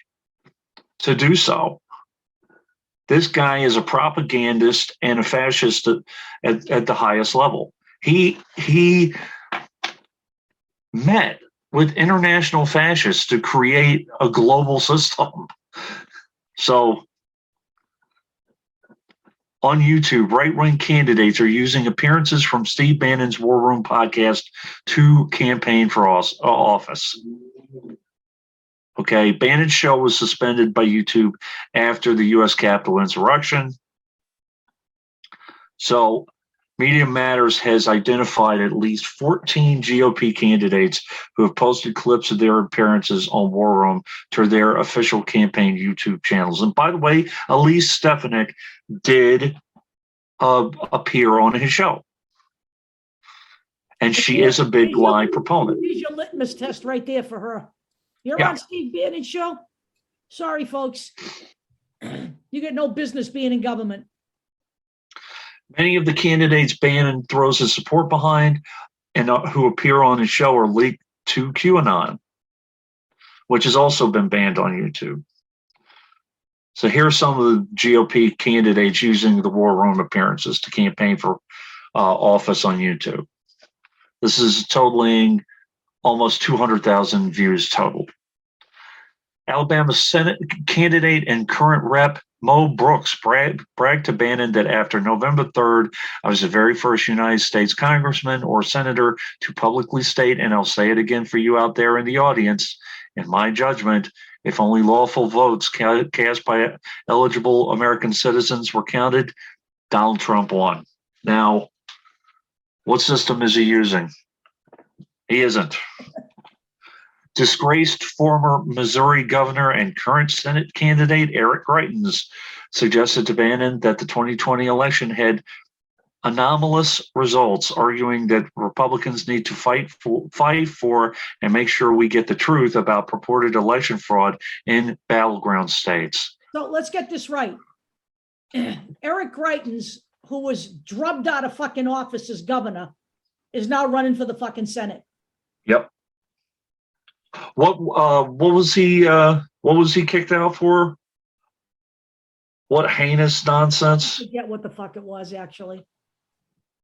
to do so. This guy is a propagandist and a fascist at the highest level. He met with international fascists to create a global system. So on YouTube, right-wing candidates are using appearances from Steve Bannon's War Room podcast to campaign for office. Okay, Bannon's show was suspended by YouTube after the U.S. Capitol insurrection. So, Media Matters has identified at least 14 GOP candidates who have posted clips of their appearances on War Room to their official campaign YouTube channels. And by the way, Elise Stefanik did appear on his show. And she is a big lie proponent. Here's your litmus test right there for her. You're Yeah. on Steve Bannon's show? Sorry, folks. You got no business being in government. Many of the candidates Bannon throws his support behind and who appear on his show are leaked to QAnon, which has also been banned on YouTube. So here are some of the GOP candidates using the War Room appearances to campaign for office on YouTube. This is totaling almost 200,000 views total. Alabama Senate candidate and current rep Mo Brooks bragged to Bannon that after November 3rd, I was the very first United States congressman or senator to publicly state, and I'll say it again for you out there in the audience, in my judgment, if only lawful votes cast by eligible American citizens were counted, Donald Trump won. Now, what system is he using? He isn't. Disgraced former Missouri governor and current Senate candidate Eric Greitens suggested to Bannon that the 2020 election had anomalous results, arguing that Republicans need to fight for and make sure we get the truth about purported election fraud in battleground states. So let's get this right. Eric Greitens, who was drubbed out of fucking office as governor, is now running for the fucking Senate. Yep. What was he kicked out for? What heinous nonsense? I forget what the fuck it was, actually.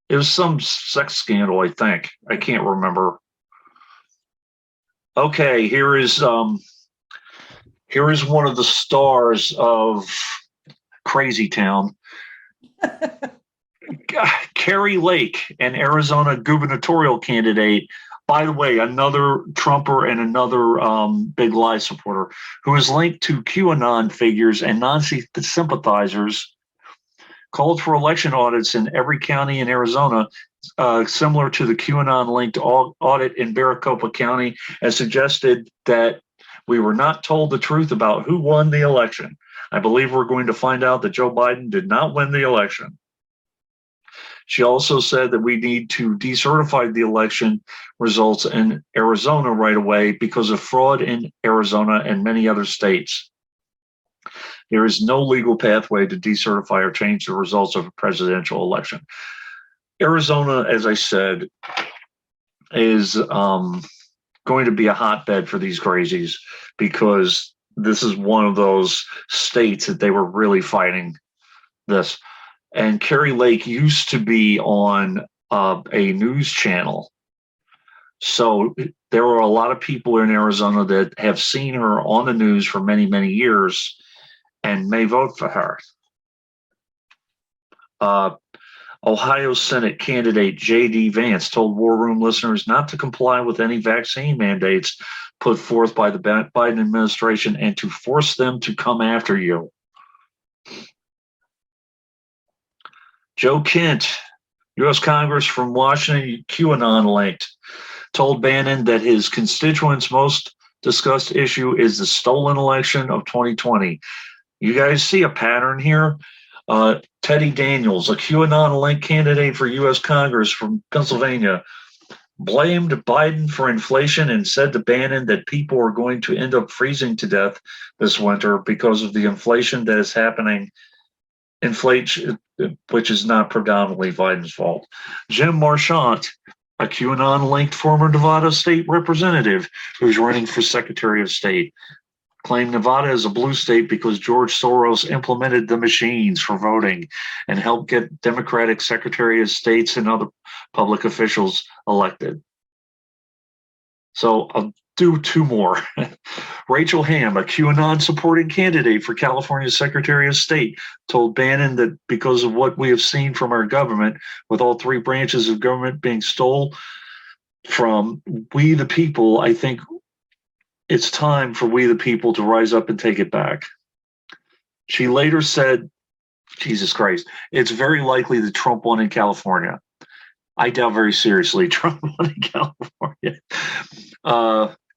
It was some sex scandal, I think. I can't remember. Okay, here is one of the stars of Crazy Town. Carrie Lake, an Arizona gubernatorial candidate, by the way, another Trumper and another big lie supporter, who is linked to QAnon figures and Nazi sympathizers, called for election audits in every county in Arizona, similar to the QAnon-linked audit in Maricopa County, and suggested that we were not told the truth about who won the election. I believe we're going to find out that Joe Biden did not win the election. She also said that we need to decertify the election results in Arizona right away because of fraud in Arizona and many other states. There is no legal pathway to decertify or change the results of a presidential election. Arizona, as I said, is going to be a hotbed for these crazies because this is one of those states that they were really fighting this. And Carrie Lake used to be on a news channel. So there are a lot of people in Arizona that have seen her on the news for many, many years and may vote for her. Ohio Senate candidate J.D. Vance told War Room listeners not to comply with any vaccine mandates put forth by the Biden administration and to force them to come after you. Joe Kent, U.S. Congress from Washington, QAnon linked, told Bannon that his constituents' most discussed issue is the stolen election of 2020. You guys see a pattern here? Teddy Daniels, a QAnon-linked candidate for U.S. Congress from Pennsylvania, blamed Biden for inflation and said to Bannon that people are going to end up freezing to death this winter because of the inflation that is happening. Inflation, which is not predominantly Biden's fault. Jim Marchant, a QAnon-linked former Nevada state representative who's running for Secretary of State, claimed Nevada is a blue state because George Soros implemented the machines for voting and helped get Democratic Secretary of States and other public officials elected. So I'll do two more. Rachel Hamm, a QAnon-supporting candidate for California Secretary of State, told Bannon that because of what we have seen from our government, with all three branches of government being stole from we the people, I think it's time for we the people to rise up and take it back. She later said, Jesus Christ, it's very likely that Trump won in California. I doubt very seriously Trump won in California.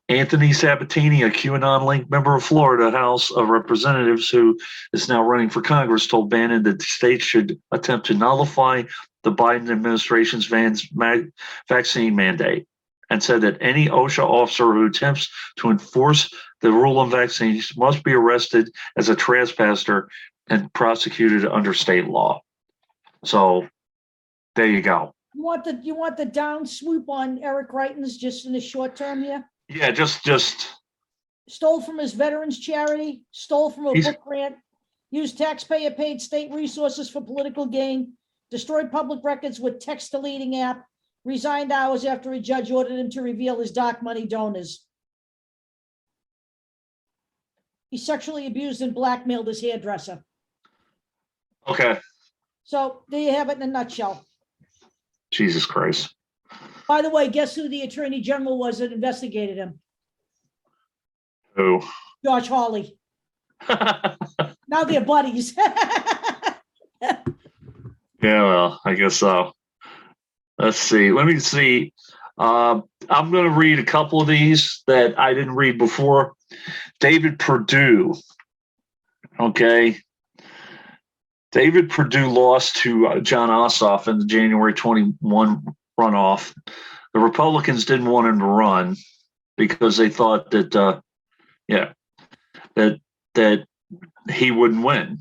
Anthony Sabatini, a QAnon-linked member of Florida House of Representatives who is now running for Congress, told Bannon that the state should attempt to nullify the Biden administration's vaccine mandate, and said that any OSHA officer who attempts to enforce the rule on vaccines must be arrested as a trespasser and prosecuted under state law. So there you go. You want the down swoop on Eric Greitens just in the short term here? Yeah, just Stole from his veterans charity, stole from a book grant, used taxpayer paid state resources for political gain, destroyed public records with text deleting app, resigned hours after a judge ordered him to reveal his dark money donors. He sexually abused and blackmailed his hairdresser. okay. So there you have it in a nutshell. Jesus Christ. By the way, guess who the attorney general was that investigated him? Who? Josh Hawley. Now they're buddies. Yeah, well, I guess so. Let's see. Let me see. I'm going to read a couple of these that I didn't read before. David Perdue. Okay. David Perdue lost to John Ossoff in the January 21 runoff. The Republicans didn't want him to run because they thought that, that he wouldn't win.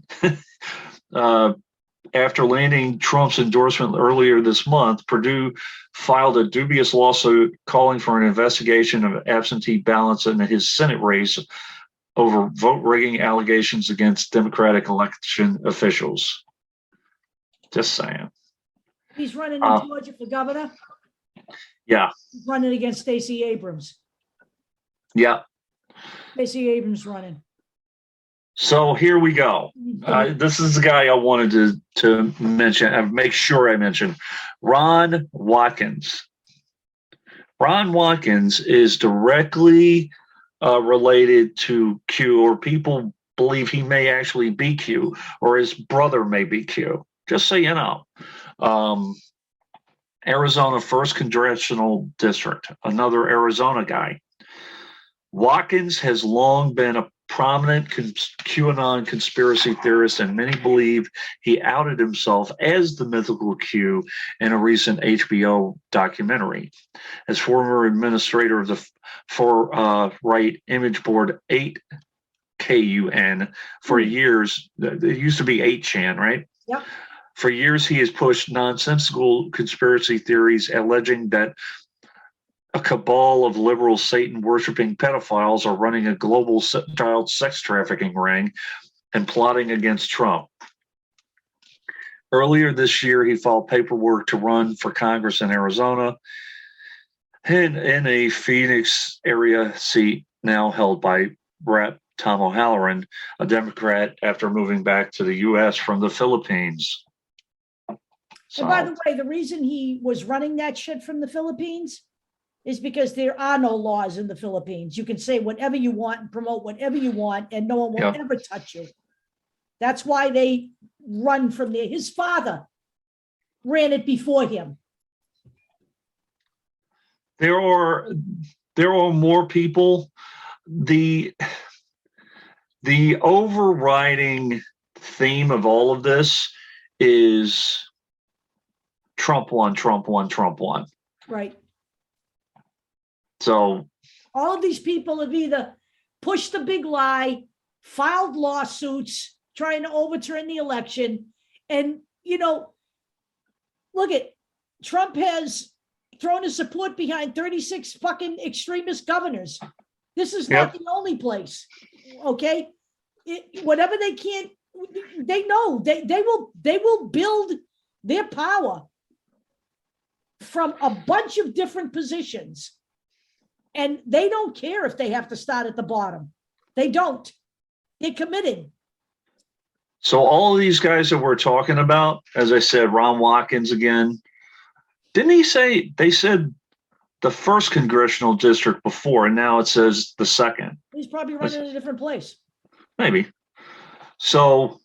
After landing Trump's endorsement earlier this month, Perdue filed a dubious lawsuit calling for an investigation of absentee ballots in his Senate race over vote rigging allegations against Democratic election officials. Just saying. He's running in Georgia for governor. Yeah. He's running against Stacey Abrams. Yeah. Stacey Abrams running. So here we go. This is the guy I wanted to mention, make sure I mention. Ron Watkins. Ron Watkins is directly related to Q, or people believe he may actually be Q, or his brother may be Q. Just so you know. Arizona 1st Congressional District, another Arizona guy. Watkins has long been a prominent QAnon conspiracy theorist, and many believe he outed himself as the mythical Q in a recent HBO documentary. As former administrator of the far-right image board 8KUN for years, it used to be 8chan, right? Yep. For years, he has pushed nonsensical conspiracy theories alleging that a cabal of liberal Satan-worshipping pedophiles are running a global child sex trafficking ring and plotting against Trump. Earlier this year, he filed paperwork to run for Congress in Arizona, and in a Phoenix area seat now held by Rep. Tom O'Halloran, a Democrat, after moving back to the U.S. from the Philippines. So, and by the way, the reason he was running that shit from the Philippines is because there are no laws in the Philippines. You can say whatever you want and promote whatever you want, and no one will ever touch you. That's why they run from there. His father ran it before him. There are more people. The overriding theme of all of this is Trump won, Trump won, Trump won. Right. So all of these people have either pushed the big lie, filed lawsuits, trying to overturn the election. And, look at Trump has thrown his support behind 36 fucking extremist governors. This is not the only place. Okay. Whatever they can't, they know they will build their power from a bunch of different positions. And they don't care if they have to start at the bottom. They don't. They're committed. So all of these guys that we're talking about, as I said, Ron Watkins again, didn't he say, they said the 1st congressional district before, and now it says the 2nd. He's probably running in a different place. Maybe. So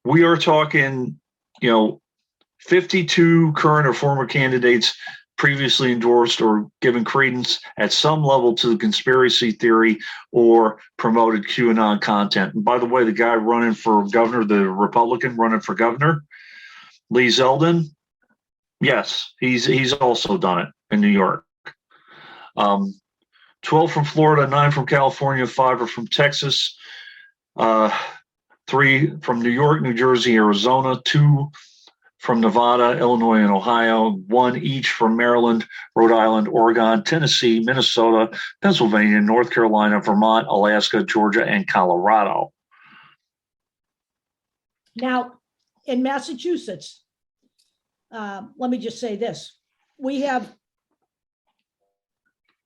we are talking 52 current or former candidates previously endorsed or given credence at some level to the conspiracy theory or promoted QAnon content. And by the way, the guy running for governor, the Republican running for governor, Lee Zeldin, yes, he's also done it in New York. 12 from Florida, 9 from California, 5 are from Texas, 3 from New York, New Jersey, Arizona, 2 from Nevada, Illinois, and Ohio, 1 each from Maryland, Rhode Island, Oregon, Tennessee, Minnesota, Pennsylvania, North Carolina, Vermont, Alaska, Georgia, and Colorado. Now, in Massachusetts, let me just say this. We have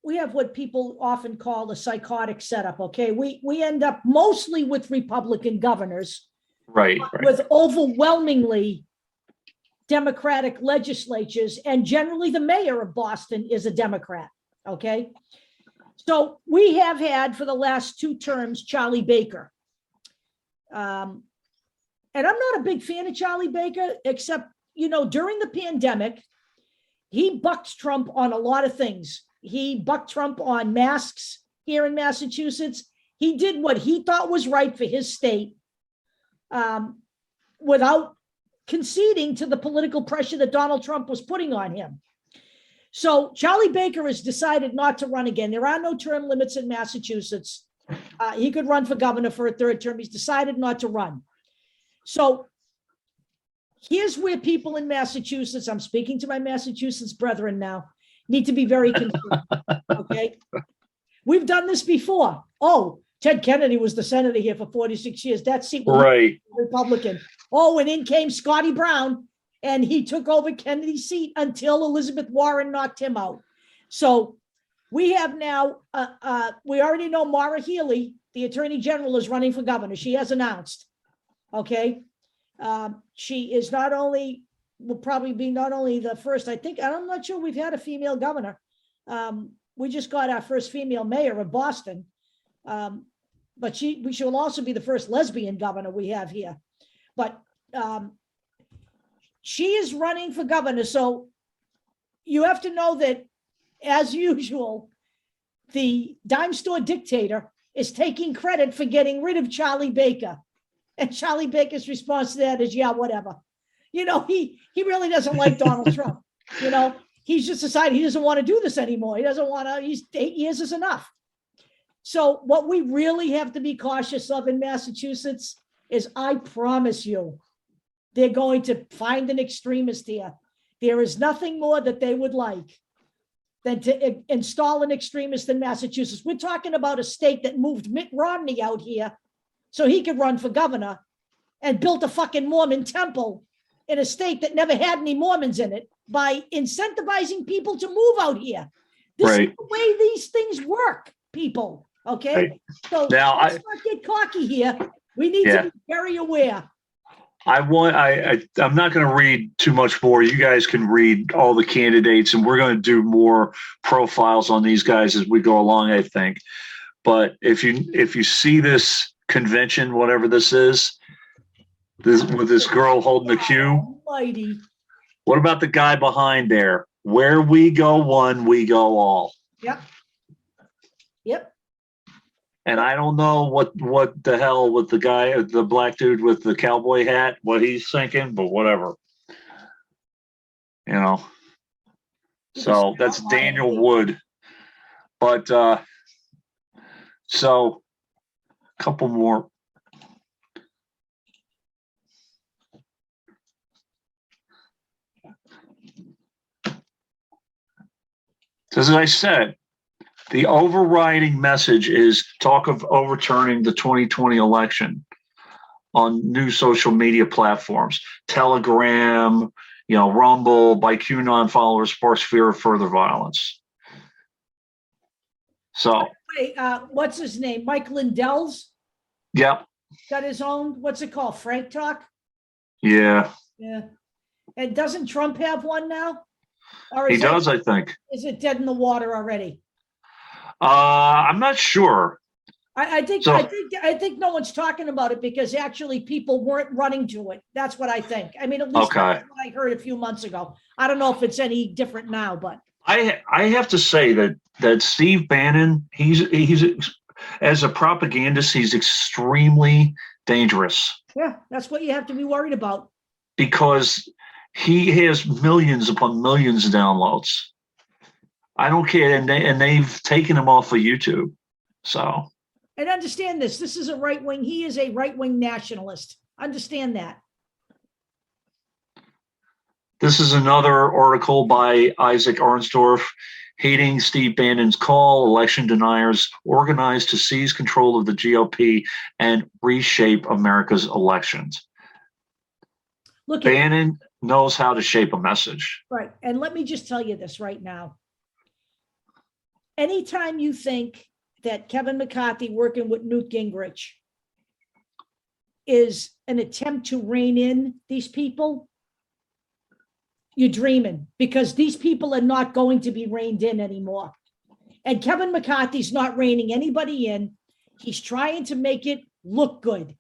what people often call a psychotic setup, okay? We end up mostly with Republican governors. Right. With overwhelmingly Democratic legislatures, and generally the mayor of Boston is a Democrat, okay? So we have had for the last 2 terms Charlie Baker. And I'm not a big fan of Charlie Baker, except, during the pandemic, he bucked Trump on a lot of things. He bucked Trump on masks here in Massachusetts. He did what he thought was right for his state without conceding to the political pressure that Donald Trump was putting on him. So Charlie Baker has decided not to run again. There are no term limits in Massachusetts. He could run for governor for a 3rd term. He's decided not to run. So here's where people in Massachusetts, I'm speaking to my Massachusetts brethren now, need to be very concerned, okay? We've done this before. Oh, Ted Kennedy was the senator here for 46 years. That seat was right. Republican. Oh, and in came Scotty Brown, and he took over Kennedy's seat until Elizabeth Warren knocked him out. So we have now, we already know Maura Healey, the Attorney General, is running for governor. She has announced, okay? She is will probably be not only the first, I'm not sure we've had a female governor. We just got our first female mayor of Boston. But she will also be the first lesbian governor we have here. But she is running for governor. So you have to know that, as usual, the dime store dictator is taking credit for getting rid of Charlie Baker. And Charlie Baker's response to that is, yeah, whatever. He really doesn't like Donald Trump. He's just decided he doesn't want to do this anymore. He doesn't want to, 8 years is enough. So what we really have to be cautious of in Massachusetts is, I promise you, they're going to find an extremist here. There is nothing more that they would like than to install an extremist in Massachusetts. We're talking about a state that moved Mitt Romney out here so he could run for governor, and built a fucking Mormon temple in a state that never had any Mormons in it by incentivizing people to move out here. This is the way these things work, people. Okay. Right. So now let's not get cocky here. We need to be very aware. I'm not going to read too much more. You guys can read all the candidates, and we're going to do more profiles on these guys as we go along, I think. But if you see this convention, whatever this is, with this girl holding the cue, almighty. What about the guy behind there? Where we go one, we go all. Yep. And I don't know what the hell with the guy, the black dude with the cowboy hat, what he's thinking, but whatever. So that's Daniel Wood. But so a couple more. As I said, the overriding message is talk of overturning the 2020 election on new social media platforms, Telegram, Rumble, by QAnon followers sparks fear of further violence. So, what's his name? Mike Lindell's? Yep. Got his own, what's it called? Frank Talk? Yeah. And doesn't Trump have one now? Or he does, I think. Is it dead in the water already? I'm not sure. I think no one's talking about it because actually people weren't running to it. That's what I think. I mean, at least that's what I heard a few months ago. I don't know if it's any different now, but I have to say that Steve Bannon, he's as a propagandist, he's extremely dangerous. Yeah, that's what you have to be worried about. Because he has millions upon millions of downloads. I don't care, and they've taken him off of YouTube. So, and understand this: this is a right wing. He is a right wing nationalist. Understand that. This is another article by Isaac Arnsdorf, hating Steve Bannon's call. Election deniers organized to seize control of the GOP and reshape America's elections. Look, Bannon knows how to shape a message. Right. And let me just tell you this right now. Anytime you think that Kevin McCarthy working with Newt Gingrich is an attempt to rein in these people, you're dreaming, because these people are not going to be reined in anymore. And Kevin McCarthy's not reining anybody in. He's trying to make it look good.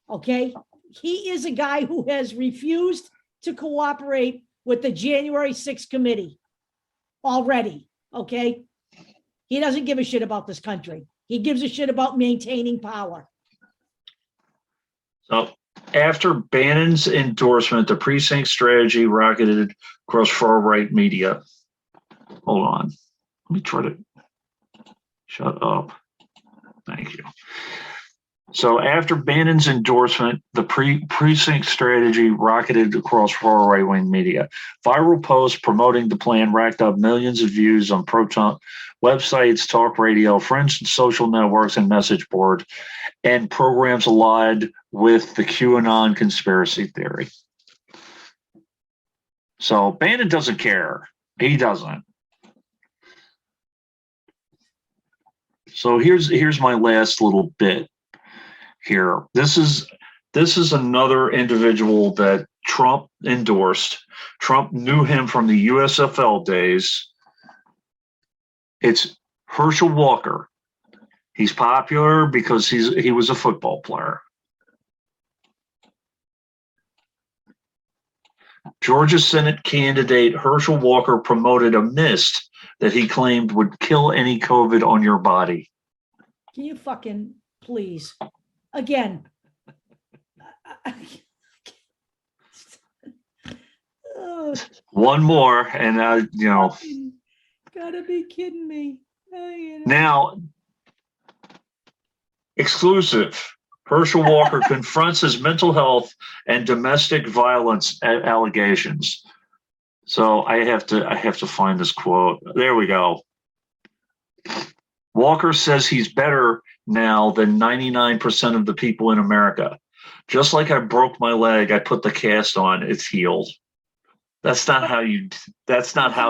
Okay? He is a guy who has refused to cooperate with the January 6th committee already. Okay? He doesn't give a shit about this country. He gives a shit about maintaining power. So after Bannon's endorsement, the precinct strategy rocketed across far-right media. Hold on. Let me try to shut up. Thank you. So after Bannon's endorsement, the precinct strategy rocketed across far right-wing media. Viral posts promoting the plan racked up millions of views on pro-Trump websites, talk radio, friends and social networks, and message boards, and programs allied with the QAnon conspiracy theory. So Bannon doesn't care. He doesn't. So here's my last little bit here. This is another individual that Trump endorsed. Trump knew him from the USFL days. It's Herschel Walker. He's popular because he was a football player. Georgia Senate candidate Herschel Walker promoted a mist that he claimed would kill any COVID on your body. Can you fucking please? Again. One more, and you know. Gotta be kidding me. Now, exclusive. Herschel Walker confronts his mental health and domestic violence allegations. So I have to find this quote. There we go. Walker says he's better now than 99% of the people in America. Just like I broke my leg, I put the cast on, it's healed. That's not how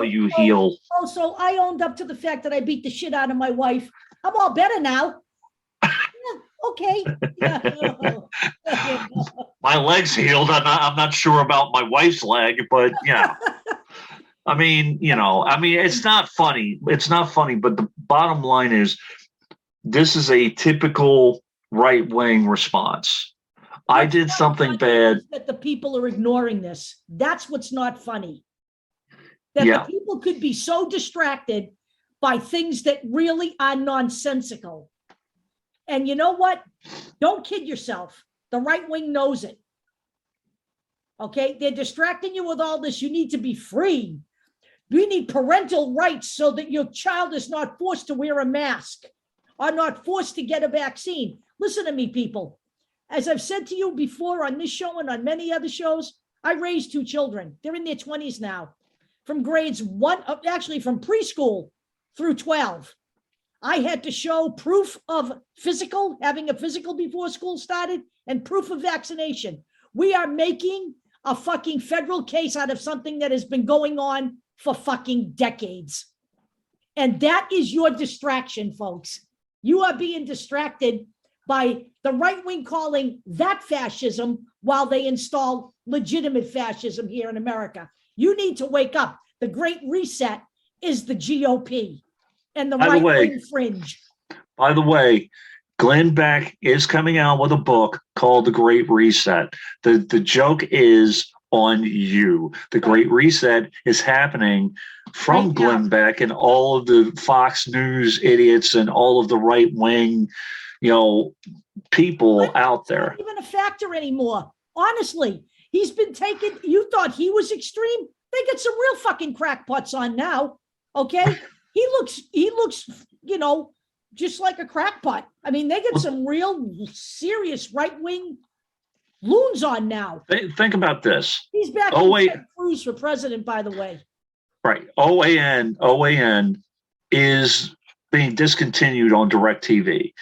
you heal. Oh, so I owned up to the fact that I beat the shit out of my wife. I'm all better now. Yeah, okay. Yeah. My leg's healed. I'm not sure about my wife's leg, but yeah. I mean, it's not funny. It's not funny, but the bottom line is this is a typical right-wing response. I did something bad. That the people are ignoring this. That's what's not funny. That the people could be so distracted by things that really are nonsensical. And you know what? Don't kid yourself. The right wing knows it. Okay? They're distracting you with all this. You need to be free. We need parental rights so that your child is not forced to wear a mask or not forced to get a vaccine. Listen to me, people. As I've said to you before on this show and on many other shows, I raised 2 children. They're in their 20s now. From grades 1, actually from preschool through 12. I had to show proof of having a physical before school started, and proof of vaccination. We are making a fucking federal case out of something that has been going on for fucking decades. And that is your distraction, folks. You are being distracted by the right wing calling that fascism while they install legitimate fascism here in America. You need to wake up. The Great Reset is the GOP and the right wing fringe. By the way, Glenn Beck is coming out with a book called The Great Reset. The joke is on you. The Great Reset is happening from Right now. Glenn Beck and all of the Fox News idiots and all of the right wing, people out there. Not even a factor anymore. Honestly, he's been taken. You thought he was extreme? They get some real fucking crackpots on now. Okay, he looks, just like a crackpot. I mean, they get some real serious right wing loons on now. Think about this. He's back in Ted Cruz for president, by the way. Right. OAN is being discontinued on DirecTV.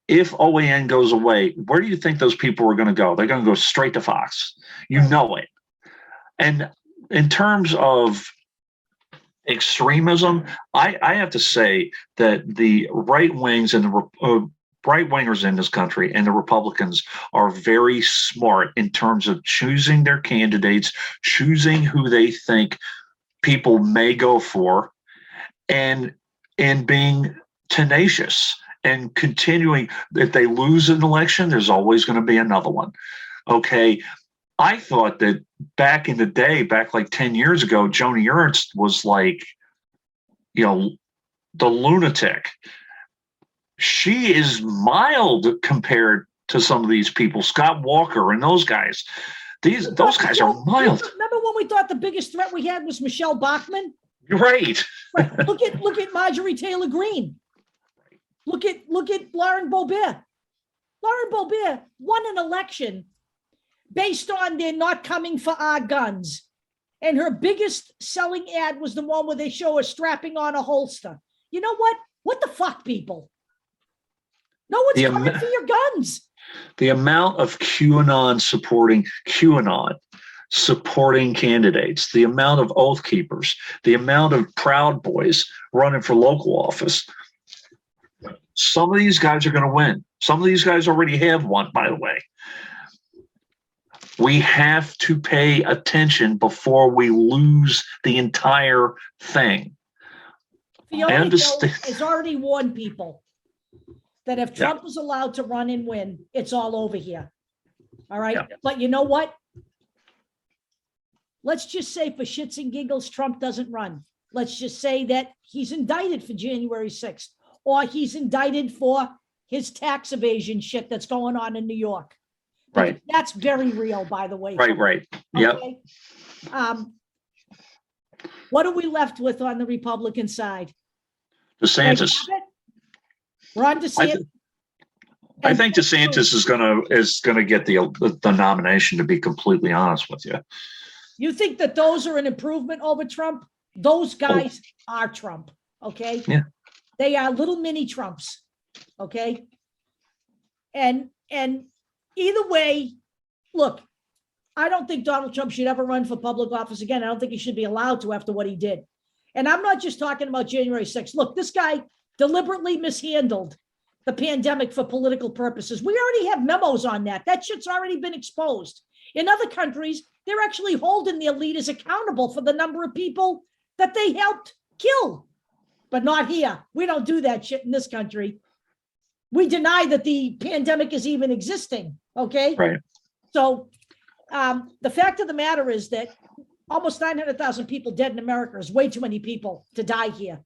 If OAN goes away, where do you think those people are going to go? They're going to go straight to Fox. You know it. And in terms of extremism, I have to say that the right wings and the right wingers in this country and the Republicans are very smart in terms of choosing their candidates, choosing who they think people may go for, and being tenacious and continuing. If they lose an election, there's always going to be another one. Okay. I thought that back in the day, back like 10 years ago, Joni Ernst was like, the lunatic. She is mild compared to some of these people, Scott Walker and those guys. Those guys are mild. Remember when we thought the biggest threat we had was Michelle Bachmann? Right. Right. Look at Marjorie Taylor Greene. Look at Lauren Boebert. Lauren Boebert won an election based on they're not coming for our guns. And her biggest selling ad was the one where they show her strapping on a holster. You know what? What the fuck, people? No one's coming for your guns. The amount of QAnon supporting candidates, the amount of Oath Keepers, the amount of Proud Boys running for local office. Some of these guys are going to win. Some of these guys already have won, by the way. We have to pay attention before we lose the entire thing. Fiona Hill has already warned people that if Trump is allowed to run and win, it's all over here. All right. Yeah. But you know what? Let's just say for shits and giggles, Trump doesn't run. Let's just say that he's indicted for January 6th, or he's indicted for his tax evasion shit that's going on in New York. Right. That's very real, by the way. Right. Okay? Yep. What are we left with on the Republican side? DeSantis. We're on DeSantis. I think DeSantis is gonna get the nomination, to be completely honest with you. You think that those are an improvement over Trump? Those guys are Trump. Okay. Yeah. They are little mini Trumps. Okay. And either way, look, I don't think Donald Trump should ever run for public office again. I don't think he should be allowed to after what he did. And I'm not just talking about January 6th. Look, this guy deliberately mishandled the pandemic for political purposes. We already have memos on that. That shit's already been exposed. In other countries, they're actually holding their leaders accountable for the number of people that they helped kill. But not here. We don't do that shit in this country. We deny that the pandemic is even existing. Okay. Right. So the fact of the matter is that almost 900,000 people dead in America is way too many people to die here.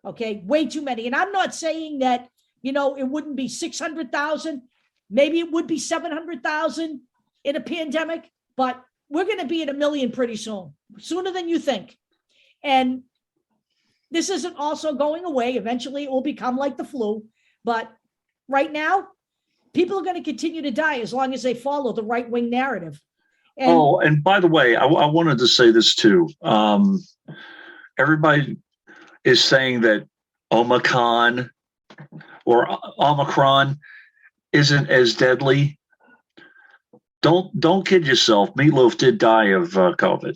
Okay. Way too many. And I'm not saying that, it wouldn't be 600,000. Maybe it would be 700,000 in a pandemic, but we're going to be at 1 million pretty soon, sooner than you think. And this isn't also going away. Eventually it will become like the flu, but right now, people are going to continue to die as long as they follow the right-wing narrative. And by the way, I wanted to say this too. Everybody is saying that Omicron isn't as deadly. Don't kid yourself. Meatloaf did die of COVID,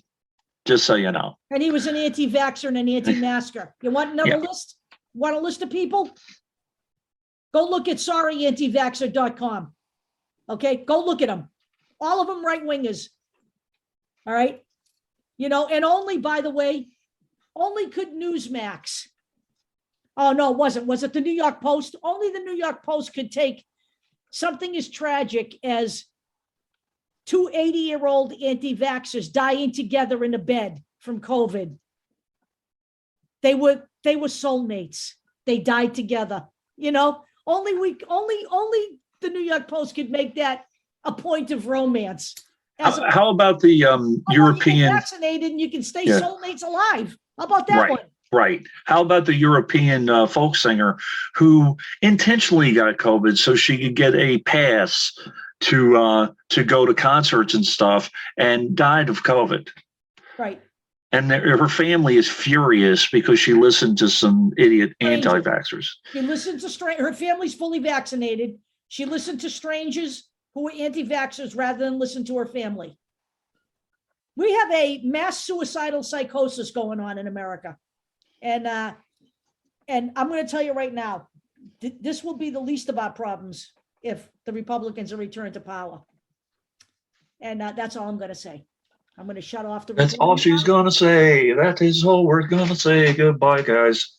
just so you know. And he was an anti-vaxxer and an anti-masker. You want another list? Want a list of people? Go look at sorryantivaxxer.com. Okay, go look at them. All of them right-wingers. All right. And only, by the way, only could Newsmax. Oh, no, it wasn't. Was it the New York Post? Only the New York Post could take something as tragic as two 80-year-old anti-vaxxers dying together in a bed from COVID. They were soulmates. They died together. You know, only the New York Post could make that a point of romance. How about the European? Vaccinated and you can stay Yeah. soulmates alive. How about that Right. one? Right. How about the European folk singer who intentionally got COVID so she could get a pass to go to concerts and stuff and died of COVID? Right. And her family is furious because she listened to some idiot anti-vaxxers. She listened to her family's fully vaccinated. She listened to strangers who were anti-vaxxers rather than listen to her family. We have a mass suicidal psychosis going on in America. And I'm going to tell you right now, this will be the least of our problems if the Republicans are returned to power. And that's all I'm going to say. I'm going to shut off the. That's all she's going to say. That is all we're going to say. Goodbye, guys.